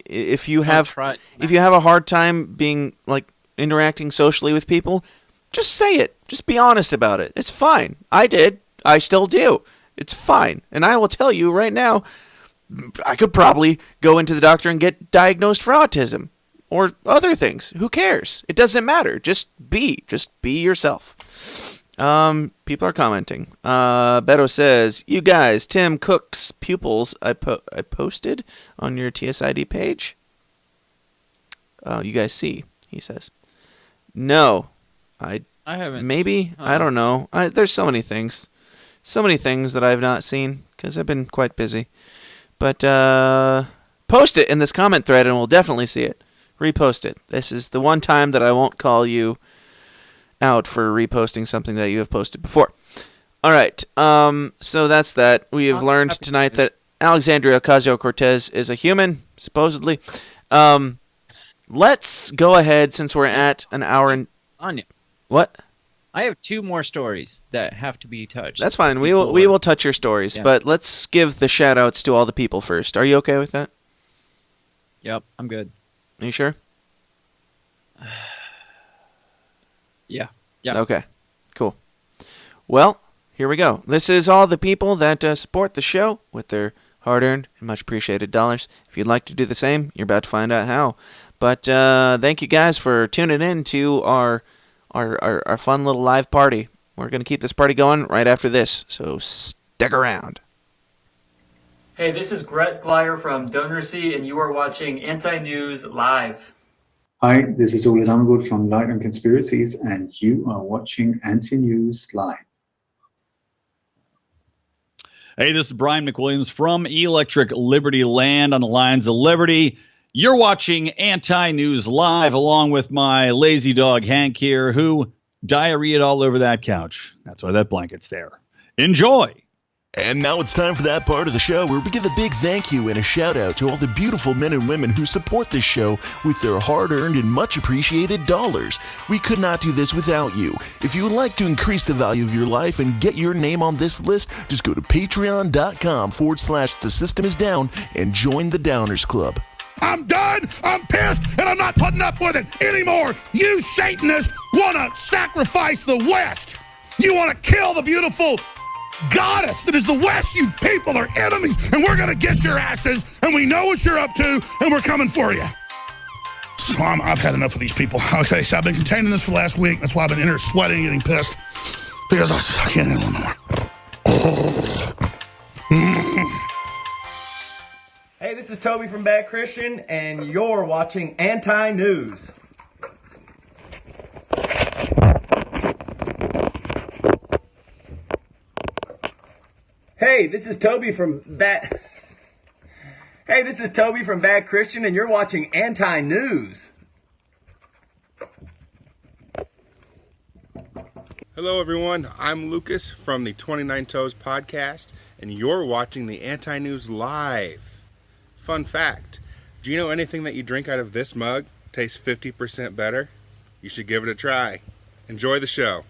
if you have a hard time being like interacting socially with people, just say it. Just be honest about it. It's fine. I did. I still do. It's fine. And I will tell you right now, I could probably go into the doctor and get diagnosed for autism or other things. Who cares? It doesn't matter. Just be yourself. People are commenting. Beto says, "You guys, Tim Cook's pupils I posted on your TSID page. You guys see," he says. No, I haven't. Maybe I don't know. There's so many things that I've not seen because I've been quite busy. But post it in this comment thread, and we'll definitely see it. Repost it. This is the one time that I won't call you out for reposting something that you have posted before. All right. So that's that. We have learned tonight that Alexandria Ocasio-Cortez is a human, supposedly. Let's go ahead since we're at an hour and... Anya. What? I have two more stories that have to be touched. That's fine. We will touch your stories, but let's give the shout-outs to all the people first. Are you okay with that? Yep, I'm good. Are you sure? Yeah. Okay. Cool. Well, here we go. This is all the people that support the show with their hard-earned and much appreciated dollars. If you'd like to do the same, you're about to find out how. But thank you guys for tuning in to our our fun little live party. We're going to keep this party going right after this, so stick around. Hey, this is Gret Glyer from Donor-C, and you are watching AntiNews Live. Hi, this is Ole Damgood from Light on Conspiracies, and you are watching AntiNews Live. Hey, this is Brian McWilliams from Electric Liberty Land on the Lines of Liberty. You're watching Anti-News Live along with my lazy dog Hank here, who diarrheaed all over that couch. That's why that blanket's there. Enjoy! And now it's time for that part of the show where we give a big thank you and a shout out to all the beautiful men and women who support this show with their hard-earned and much appreciated dollars. We could not do this without you. If you would like to increase the value of your life and get your name on this list, just go to patreon.com/thesystemIsDown and join the Downers Club. I'm done, I'm pissed, and I'm not putting up with it anymore. You Satanists want to sacrifice the West. You want to kill the beautiful goddess that is the West. You people are enemies, and we're going to get your asses, and we know what you're up to, and we're coming for you. So I've had enough of these people. Okay, so I've been containing this for the last week. That's why I've been in here sweating and getting pissed, because I can't handle it no more. Hey, this is Toby from Bad Christian, and you're watching Anti-News. Hey, this is Toby from Bad Christian, and you're watching Anti-News. Hello, everyone. I'm Lucas from the 29 Toes podcast, and you're watching the Anti-News Live. Fun fact, do you know anything that you drink out of this mug tastes 50% better? You should give it a try. Enjoy the show.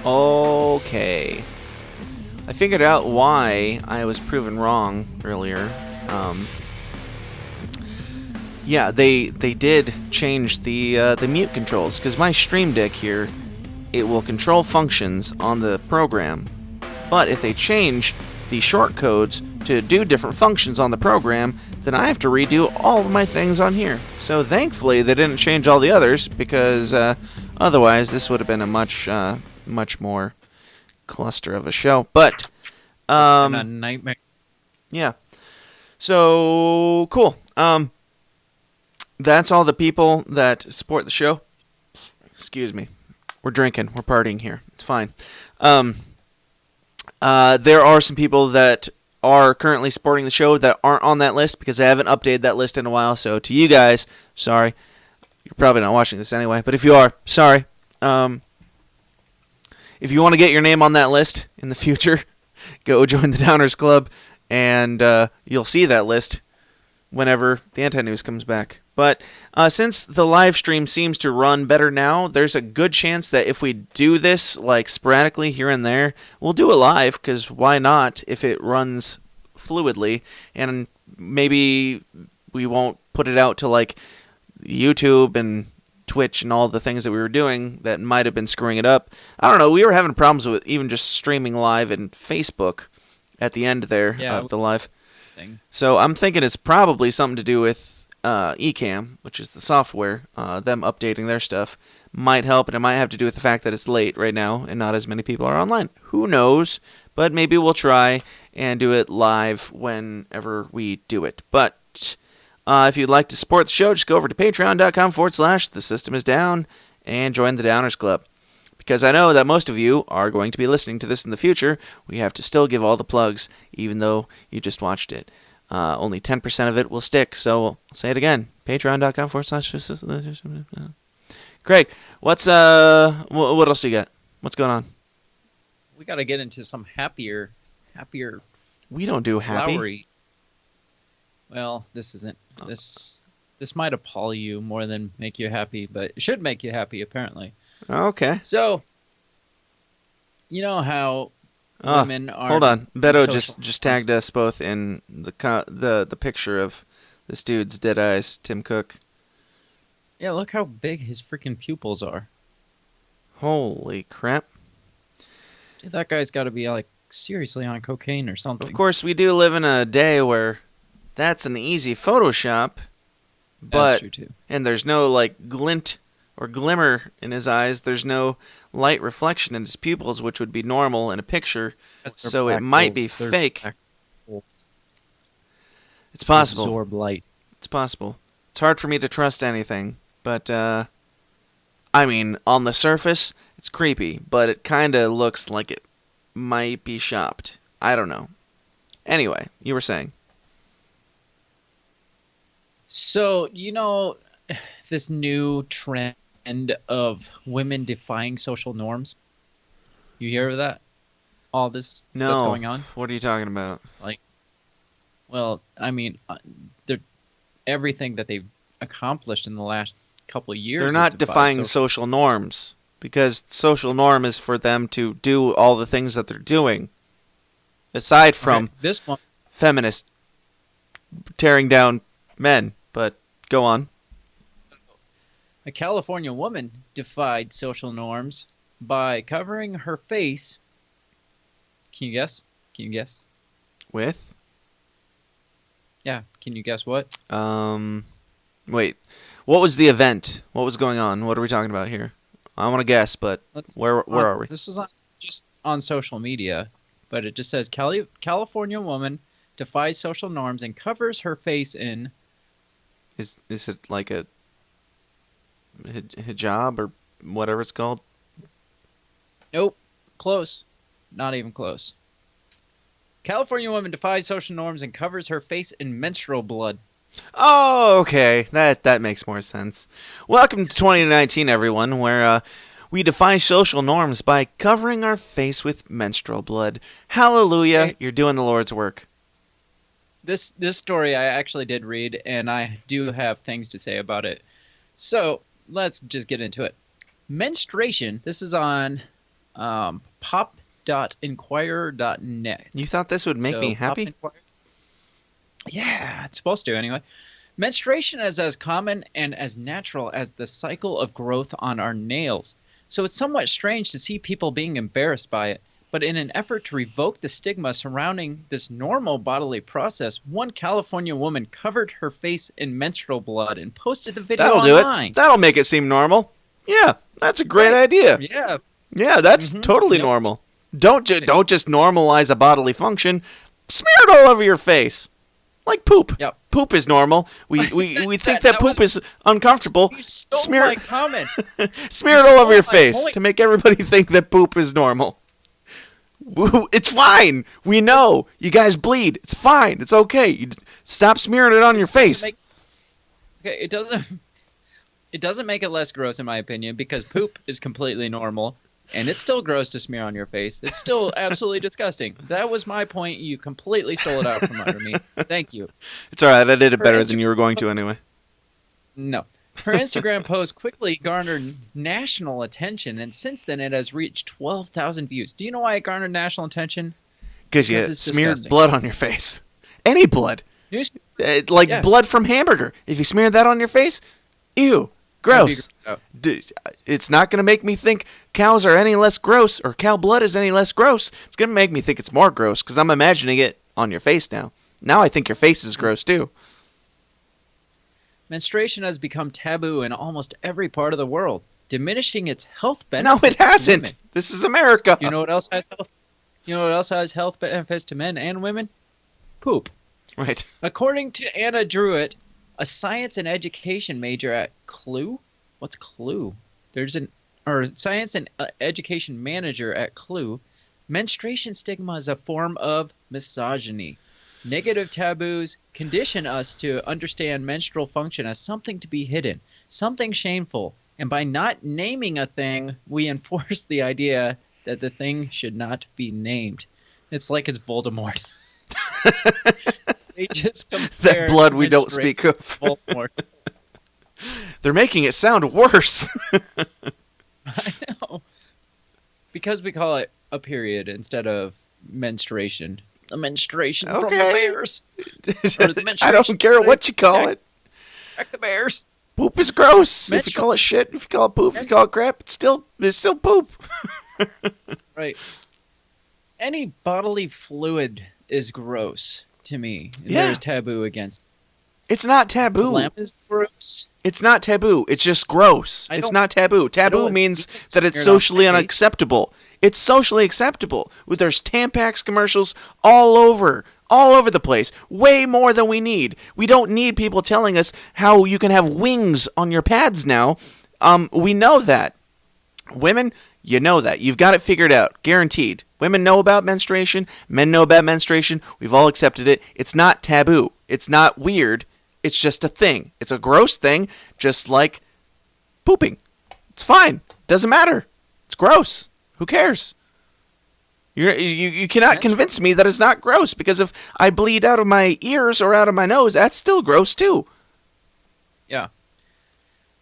Okay. I figured out why I was proven wrong earlier. Yeah, they did change the mute controls, because my Stream Deck here, it will control functions on the program. But if they change the short codes to do different functions on the program, then I have to redo all of my things on here. So thankfully they didn't change all the others, because otherwise this would have been a much more cluster of a show. But a nightmare. Yeah. So cool. That's all the people that support the show. Excuse me. We're drinking. We're partying here. It's fine. There are some people that are currently supporting the show that aren't on that list because I haven't updated that list in a while. So to you guys, sorry. You're probably not watching this anyway, but if you are, sorry. If you want to get your name on that list in the future, go join the Downers Club, and you'll see that list whenever the Anti-News comes back. But since the live stream seems to run better now, there's a good chance that if we do this like sporadically here and there, we'll do it live, because why not if it runs fluidly, and maybe we won't put it out to like YouTube and Twitch and all the things that we were doing that might have been screwing it up. I don't know, we were having problems with even just streaming live in Facebook at the end there of the live thing. So I'm thinking it's probably something to do with Ecamm, which is the software. Them updating their stuff might help, and it might have to do with the fact that it's late right now and not as many people are online. Who knows? But maybe we'll try and do it live whenever we do it. But if you'd like to support the show, just go over to patreon.com/thesystemIsDown and join the Downers Club. Because I know that most of you are going to be listening to this in the future, we have to still give all the plugs, even though you just watched it. Only 10% of it will stick, so I'll say it again. Patreon.com/thesystemIsDown. Craig, what else you got? What's going on? We got to get into some happier. We don't do happy. Flowery. Well, this isn't. This might appall you more than make you happy, but it should make you happy, apparently. Okay. So, you know how women are. Hold on, Beto just tagged us both in the picture of this dude's dead eyes, Tim Cook. Yeah, look how big his freaking pupils are. Holy crap! Dude, that guy's got to be like seriously on cocaine or something. Of course, we do live in a day where that's an easy Photoshop But true too. and there's no like glint or glimmer in his eyes. There's no light reflection in his pupils, which would be normal in a picture. So it might be fake. It's possible. Absorb light. It's possible. It's hard for me to trust anything, but I mean, on the surface, it's creepy, but it kind of looks like it might be shopped. I don't know. Anyway, you were saying. So, this new trend of women defying social norms? You hear of that? All this that's going on? What are you talking about? Everything that they've accomplished in the last couple of years. They're not defying social norms, because social norm is for them to do all the things that they're doing. Aside from this one, feminists tearing down men. But go on. A California woman defied social norms by covering her face. Can you guess? With? Yeah, can you guess what? Wait. What was the event? What was going on? What are we talking about here? I want to guess, but where are we? This was just on social media, but it just says California woman defies social norms and covers her face in. Is it like a hijab or whatever it's called? Nope. Close. Not even close. California woman defies social norms and covers her face in menstrual blood. Oh, okay. That makes more sense. Welcome to 2019, everyone, where we defy social norms by covering our face with menstrual blood. Hallelujah, you're doing the Lord's work. This story I actually did read, and I do have things to say about it. So let's just get into it. Menstruation. This is on pop.inquirer.net. You thought this would make me happy? Yeah, it's supposed to anyway. Menstruation is as common and as natural as the cycle of growth on our nails. So it's somewhat strange to see people being embarrassed by it. But in an effort to revoke the stigma surrounding this normal bodily process, one California woman covered her face in menstrual blood and posted the video online. That'll do it. That'll make it seem normal. Yeah, that's a great idea. Yeah. Yeah, that's totally normal. Don't just normalize a bodily function. Smear it all over your face. Like poop. Yep. Poop is normal. We think that poop is uncomfortable. Smear my comment. Smear it all over your face to make everybody think that poop is normal. It's fine. We know. You guys bleed. It's fine. It's okay. Stop smearing it on your face. It doesn't make it less gross in my opinion, because poop is completely normal. And it's still gross to smear on your face. It's still absolutely disgusting. That was my point. You completely stole it out from under me. Thank you. It's all right. I did it better than you were going to anyway. No. Her Instagram post quickly garnered national attention, and since then it has reached 12,000 views. Do you know why it garnered national attention? Because you smeared blood on your face. Any blood. Blood from hamburger. If you smeared that on your face, ew. Gross. It's not going to make me think cows are any less gross or cow blood is any less gross. It's going to make me think it's more gross because I'm imagining it on your face now. Now I think your face is gross too. Menstruation has become taboo in almost every part of the world, diminishing its health benefits. No, it hasn't. This is America. You know what else has health? You know what else has health benefits to men and women? Poop. Right. According to Anna Druitt, a science and education major at CLU. What's CLU? Science and education manager at CLU. Menstruation stigma is a form of misogyny. Negative taboos condition us to understand menstrual function as something to be hidden, something shameful, and by not naming a thing, we enforce the idea that the thing should not be named. It's like it's Voldemort. They just that blood we don't speak of. Voldemort. They're making it sound worse. I know. Because we call it a period instead of menstruation. The menstruation from the bears. I don't care what you call it. Check the bears. Poop is gross. If you call it shit, if you call it poop, if you call it crap, it's still poop. Right. Any bodily fluid is gross to me. Yeah. There's taboo against. It's not taboo. Phlegm is gross. It's not taboo. It's just gross. It's not taboo. Taboo means that it's socially unacceptable. It's socially acceptable. There's Tampax commercials all over the place. Way more than we need. We don't need people telling us how you can have wings on your pads now. We know that. Women, you know that. You've got it figured out. Guaranteed. Women know about menstruation. Men know about menstruation. We've all accepted it. It's not taboo. It's not weird. It's just a thing. It's a gross thing, just like pooping. It's fine. Doesn't matter. It's gross. Who cares? You cannot convince me that it's not gross, because if I bleed out of my ears or out of my nose, that's still gross too. Yeah.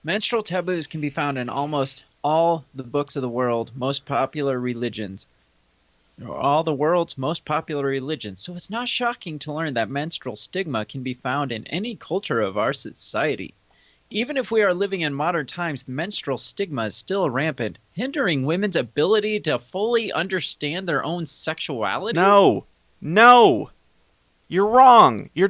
Menstrual taboos can be found in almost all the books of the world, most popular religions. All the world's most popular religions. So it's not shocking to learn that menstrual stigma can be found in any culture of our society. Even if we are living in modern times, the menstrual stigma is still rampant, hindering women's ability to fully understand their own sexuality. No. You're wrong. Your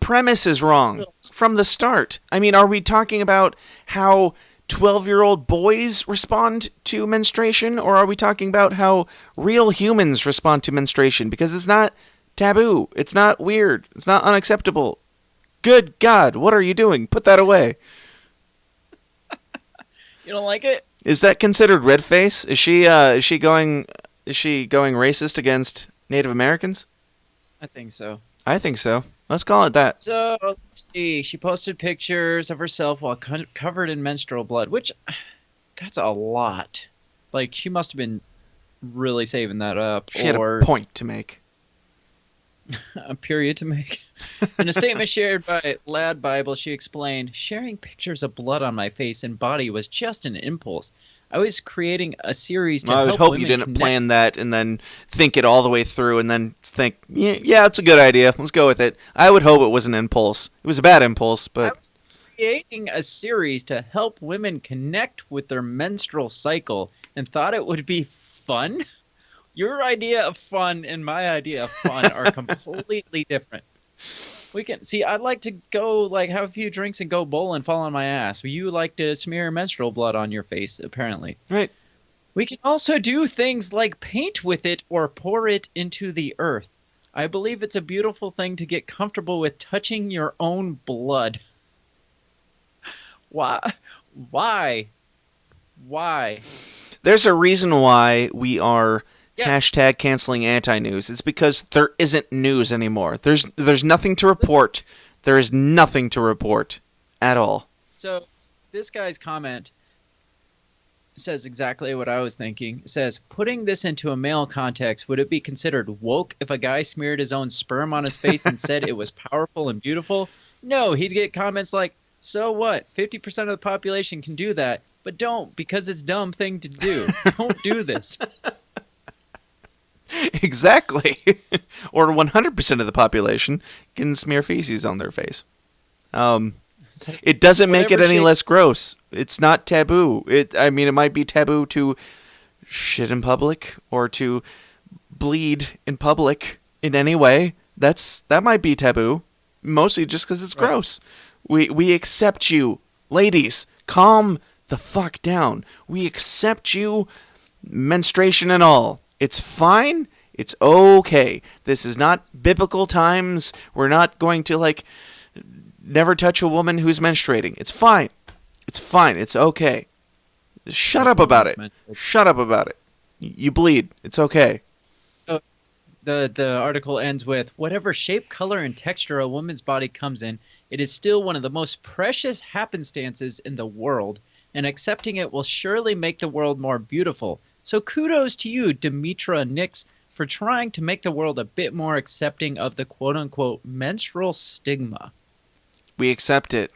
premise is wrong from the start. I mean, are we talking about how 12-year-old boys respond to menstruation, or are we talking about how real humans respond to menstruation? Because it's not taboo. It's not weird. It's not unacceptable. Good God, what are you doing? Put that away. You don't like it? Is that considered red face? Is she going racist against Native Americans? I think so. I think so. Let's call it that. So, let's see. She posted pictures of herself while covered in menstrual blood, which, that's a lot. Like, she must have been really saving that up. She had a point to make. A period to make. In a statement shared by Lad Bible, she explained, "Sharing pictures of blood on my face and body was just an impulse. I was creating a series to help women I would hope you didn't plan that and then think it all the way through and then think, yeah, it's a good idea. Let's go with it. I would hope it was an impulse. It was a bad impulse, but... I was creating a series to help women connect with their menstrual cycle and thought it would be fun? Your idea of fun and my idea of fun are completely different. We can see. I'd like to go have a few drinks and go bowl and fall on my ass. You like to smear menstrual blood on your face, apparently. Right. We can also do things like paint with it or pour it into the earth. I believe it's a beautiful thing to get comfortable with touching your own blood. Why? There's a reason why we are... Yes. # canceling AntiNews. It's because there isn't news anymore. There's nothing to report. There is nothing to report at all. So this guy's comment says exactly what I was thinking. It says, putting this into a male context, would it be considered woke if a guy smeared his own sperm on his face and said it was powerful and beautiful? No, he'd get comments like, so what? 50% of the population can do that, but don't, because it's a dumb thing to do. Don't do this. Exactly. Or 100% of the population can smear feces on their face. It doesn't make it any less gross. It's not taboo. It might be taboo to shit in public or to bleed in public in any way. That might be taboo, mostly just because it's gross. We accept you. Ladies, calm the fuck down. We accept you, menstruation and all. It's fine. It's okay. This is not biblical times. We're not going to, never touch a woman who's menstruating. It's fine. It's fine. It's okay. Shut up about it. Shut up about it. You bleed. It's okay. The article ends with, whatever shape, color, and texture a woman's body comes in, it is still one of the most precious happenstances in the world, and accepting it will surely make the world more beautiful. So kudos to you, Demetra Nix, for trying to make the world a bit more accepting of the quote-unquote menstrual stigma. We accept it.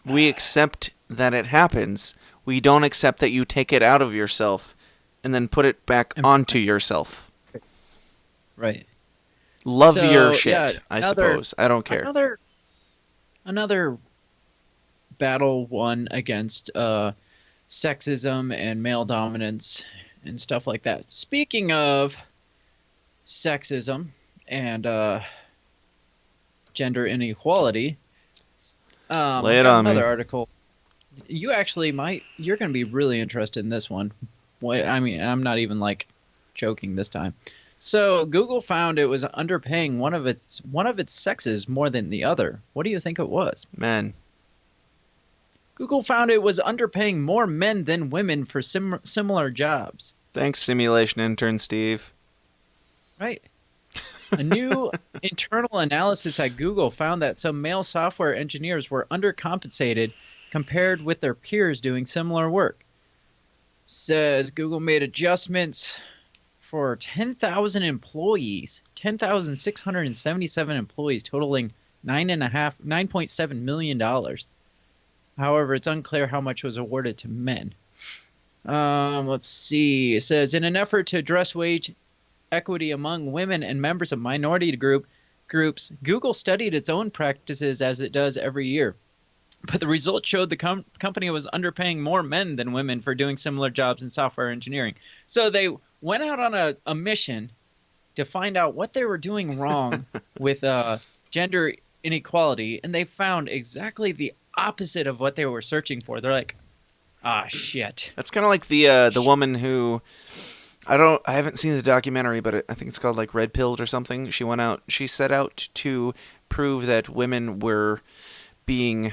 We accept that it happens. We don't accept that you take it out of yourself and then put it back onto yourself. Right. Love your shit, I suppose. I don't care. Another battle won against sexism and male dominance and stuff like that. Speaking of sexism and gender inequality. Lay it on me. Another article. You actually you're going to be really interested in this one. I mean, I'm not even like joking this time. So Google found it was underpaying one of its sexes more than the other. What do you think it was? Men. Google found it was underpaying more men than women for similar jobs. Thanks, simulation intern Steve. Right. A new internal analysis at Google found that some male software engineers were undercompensated compared with their peers doing similar work. Says Google made adjustments for 10,000 employees, 10,677 employees, totaling $9.7 million. However, it's unclear how much was awarded to men. Let's see. It says, in an effort to address wage equity among women and members of minority groups, Google studied its own practices as it does every year. But the results showed the company was underpaying more men than women for doing similar jobs in software engineering. So they went out on a mission to find out what they were doing wrong with gender inequality, and they found exactly the opposite of what they were searching for. They're like, ah, shit. That's kind of like the woman who I haven't seen the documentary, but I think it's called like Red Pilled or something. She set out to prove that women were being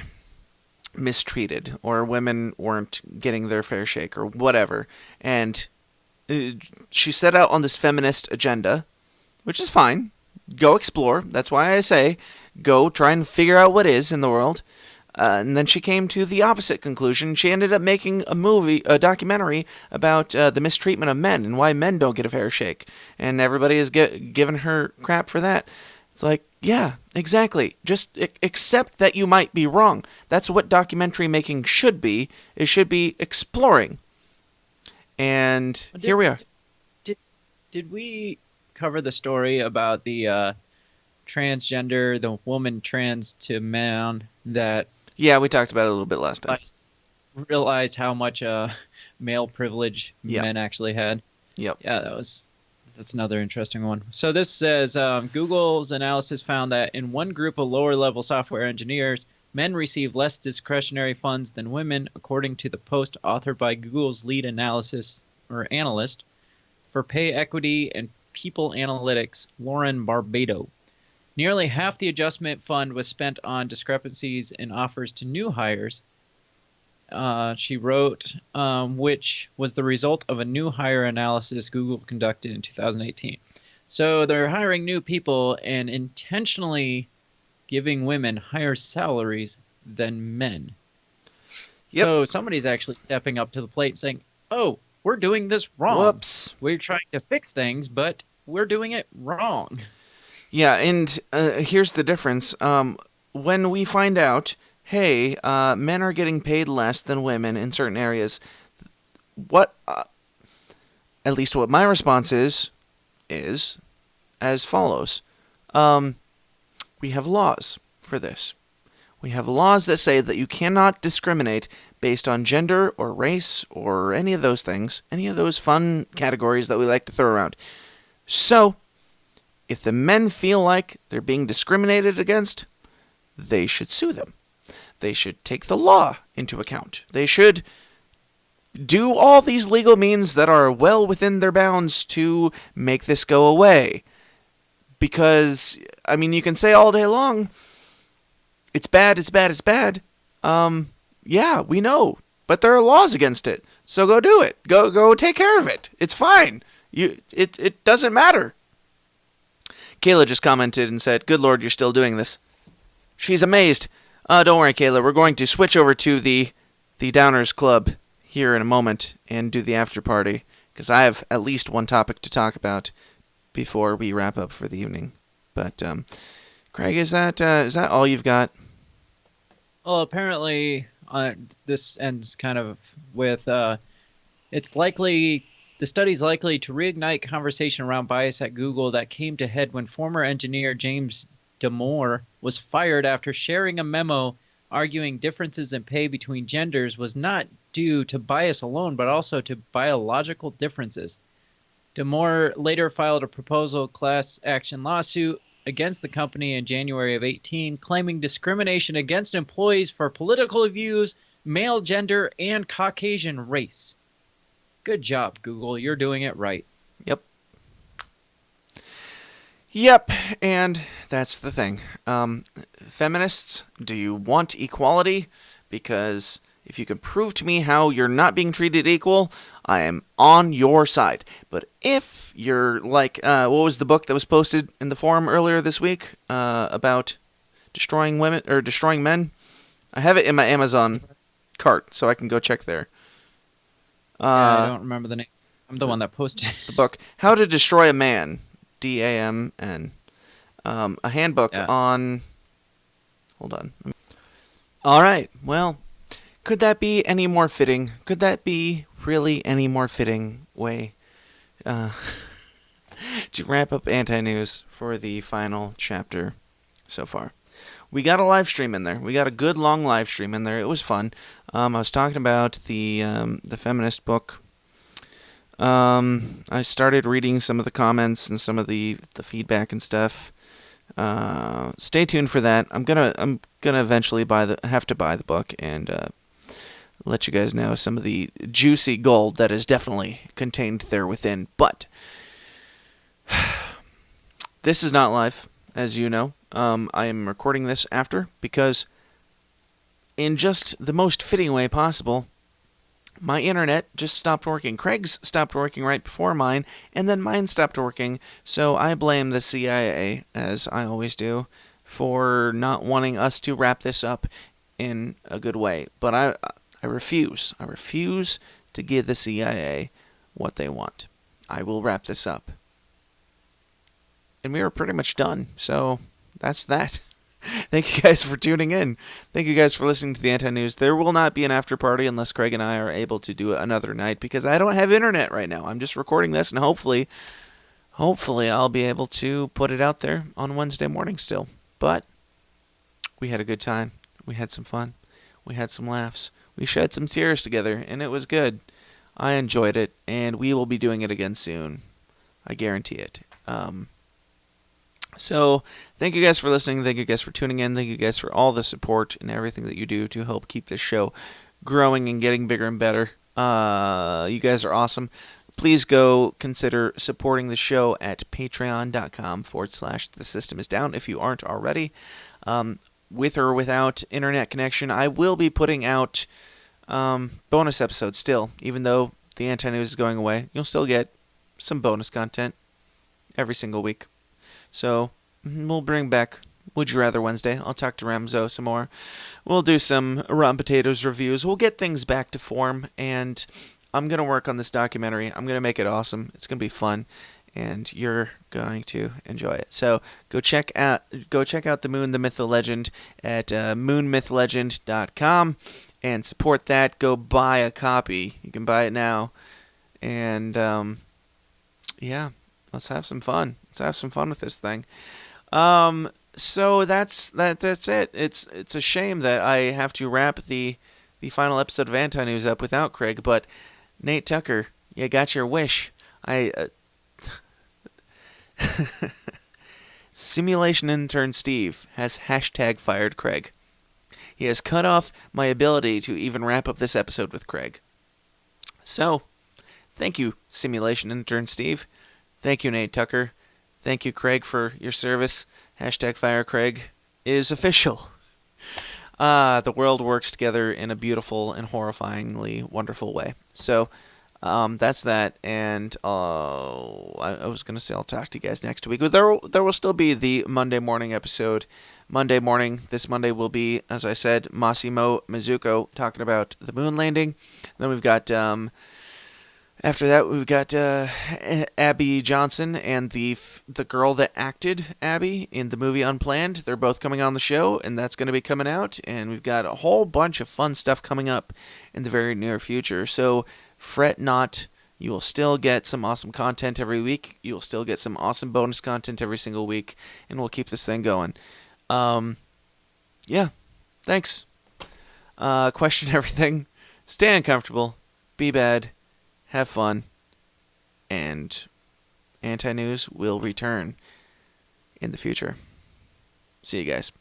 mistreated or women weren't getting their fair shake or whatever. And she set out on this feminist agenda, which is fine. Go explore. That's why I say go try and figure out what is in the world. And then she came to the opposite conclusion. She ended up making a documentary about the mistreatment of men and why men don't get a fair shake. And everybody is giving her crap for that. It's like, yeah, exactly. Just accept that you might be wrong. That's what documentary making should be. It should be exploring. And here we are. Did we cover the story about the transgender, the woman trans to man that... Yeah, we talked about it a little bit last time. Realized how much male privilege men actually had. Yep. Yeah, that's another interesting one. So this says Google's analysis found that in one group of lower-level software engineers, men receive less discretionary funds than women, according to the post authored by Google's lead analyst for pay equity and people analytics, Lauren Barbado. Nearly half the adjustment fund was spent on discrepancies in offers to new hires, she wrote, which was the result of a new hire analysis Google conducted in 2018. So they're hiring new people and intentionally giving women higher salaries than men. Yep. So somebody's actually stepping up to the plate saying, oh, we're doing this wrong. Whoops. We're trying to fix things, but we're doing it wrong. Yeah, and here's the difference. When we find out, hey, men are getting paid less than women in certain areas, at least what my response is as follows. We have laws for this. We have laws that say that you cannot discriminate based on gender or race or any of those things, any of those fun categories that we like to throw around. So, if the men feel like they're being discriminated against, they should sue them. They should take the law into account. They should do all these legal means that are well within their bounds to make this go away. Because, I mean, you can say all day long, it's bad, it's bad, it's bad. Yeah, we know. But there are laws against it. So go do it. Go take care of it. It's fine. It doesn't matter. Kayla just commented and said, good Lord, you're still doing this. She's amazed. Don't worry, Kayla. We're going to switch over to the Downers Club here in a moment and do the after party. Because I have at least one topic to talk about before we wrap up for the evening. But, Craig, is that all you've got? Well, apparently this ends kind of with it's likely... The study's likely to reignite conversation around bias at Google that came to head when former engineer James Damore was fired after sharing a memo arguing differences in pay between genders was not due to bias alone, but also to biological differences. Damore later filed a proposal class action lawsuit against the company in January of 18, claiming discrimination against employees for political views, male gender, and Caucasian race. Good job, Google. You're doing it right. Yep, and that's the thing. Feminists, do you want equality? Because if you can prove to me how you're not being treated equal, I am on your side. But if you're like, what was the book that was posted in the forum earlier this week about destroying women or destroying men? I have it in my Amazon cart, so I can go check there. I don't remember the name. I'm the one that posted the book. How to Destroy a Man. DAMN. A handbook on... Hold on. All right. Well, could that be any more fitting? Could that be really any more fitting way to wrap up Anti-News for the final chapter so far? We got a live stream in there. We got a good long live stream in there. It was fun. I was talking about the Feminist book. I started reading some of the comments and some of the feedback and stuff. Stay tuned for that. I'm gonna eventually have to buy the book and let you guys know some of the juicy gold that is definitely contained there within. But this is not live, as you know. I am recording this after because, in just the most fitting way possible, my internet just stopped working. Craig's stopped working right before mine, and then mine stopped working. So I blame the CIA, as I always do, for not wanting us to wrap this up in a good way. But I refuse. I refuse to give the CIA what they want. I will wrap this up. And we are pretty much done. So that's that. Thank you guys for tuning in. Thank you guys for listening to the Anti-News. There will not be an after party unless Craig and I are able to do it another night because I don't have internet right now. I'm just recording this, and hopefully I'll be able to put it out there on Wednesday morning still. But we had a good time. We had some fun. We had some laughs. We shed some tears together, and it was good. I enjoyed it, and we will be doing it again soon. I guarantee it. So, thank you guys for listening. Thank you guys for tuning in. Thank you guys for all the support and everything that you do to help keep this show growing and getting bigger and better. You guys are awesome. Please go consider supporting the show at patreon.com/thesystemIsdown if you aren't already. With or without internet connection, I will be putting out bonus episodes still. Even though the Anti-News is going away, you'll still get some bonus content every single week. So, we'll bring back Would You Rather Wednesday. I'll talk to Ramzo some more. We'll do some Rotten Potatoes reviews. We'll get things back to form, and I'm going to work on this documentary. I'm going to make it awesome. It's going to be fun, and you're going to enjoy it. So, go check out The Moon, the Myth, the Legend at moonmythlegend.com and support that. Go buy a copy. You can buy it now. And, yeah, let's have some fun. Let's have some fun with this thing. So that's it. It's a shame that I have to wrap the final episode of Anti-News up without Craig, but Nate Tucker, you got your wish. Simulation intern Steve has #fired Craig. He has cut off my ability to even wrap up this episode with Craig. So, thank you, Simulation intern Steve. Thank you, Nate Tucker. Thank you, Craig, for your service. #fire Craig is official. The world works together in a beautiful and horrifyingly wonderful way. So, that's that. And I was going to say I'll talk to you guys next week. But there will still be the Monday morning episode. Monday morning, this Monday will be, as I said, Massimo Mizuko talking about the moon landing. Then we've got... After that, we've got Abby Johnson and the girl that acted Abby in the movie Unplanned. They're both coming on the show, and that's going to be coming out. And we've got a whole bunch of fun stuff coming up in the very near future. So fret not. You will still get some awesome content every week. You will still get some awesome bonus content every single week. And we'll keep this thing going. Yeah. Thanks. Question everything. Stay uncomfortable. Be bad. Have fun, and Anti-News will return in the future. See you guys.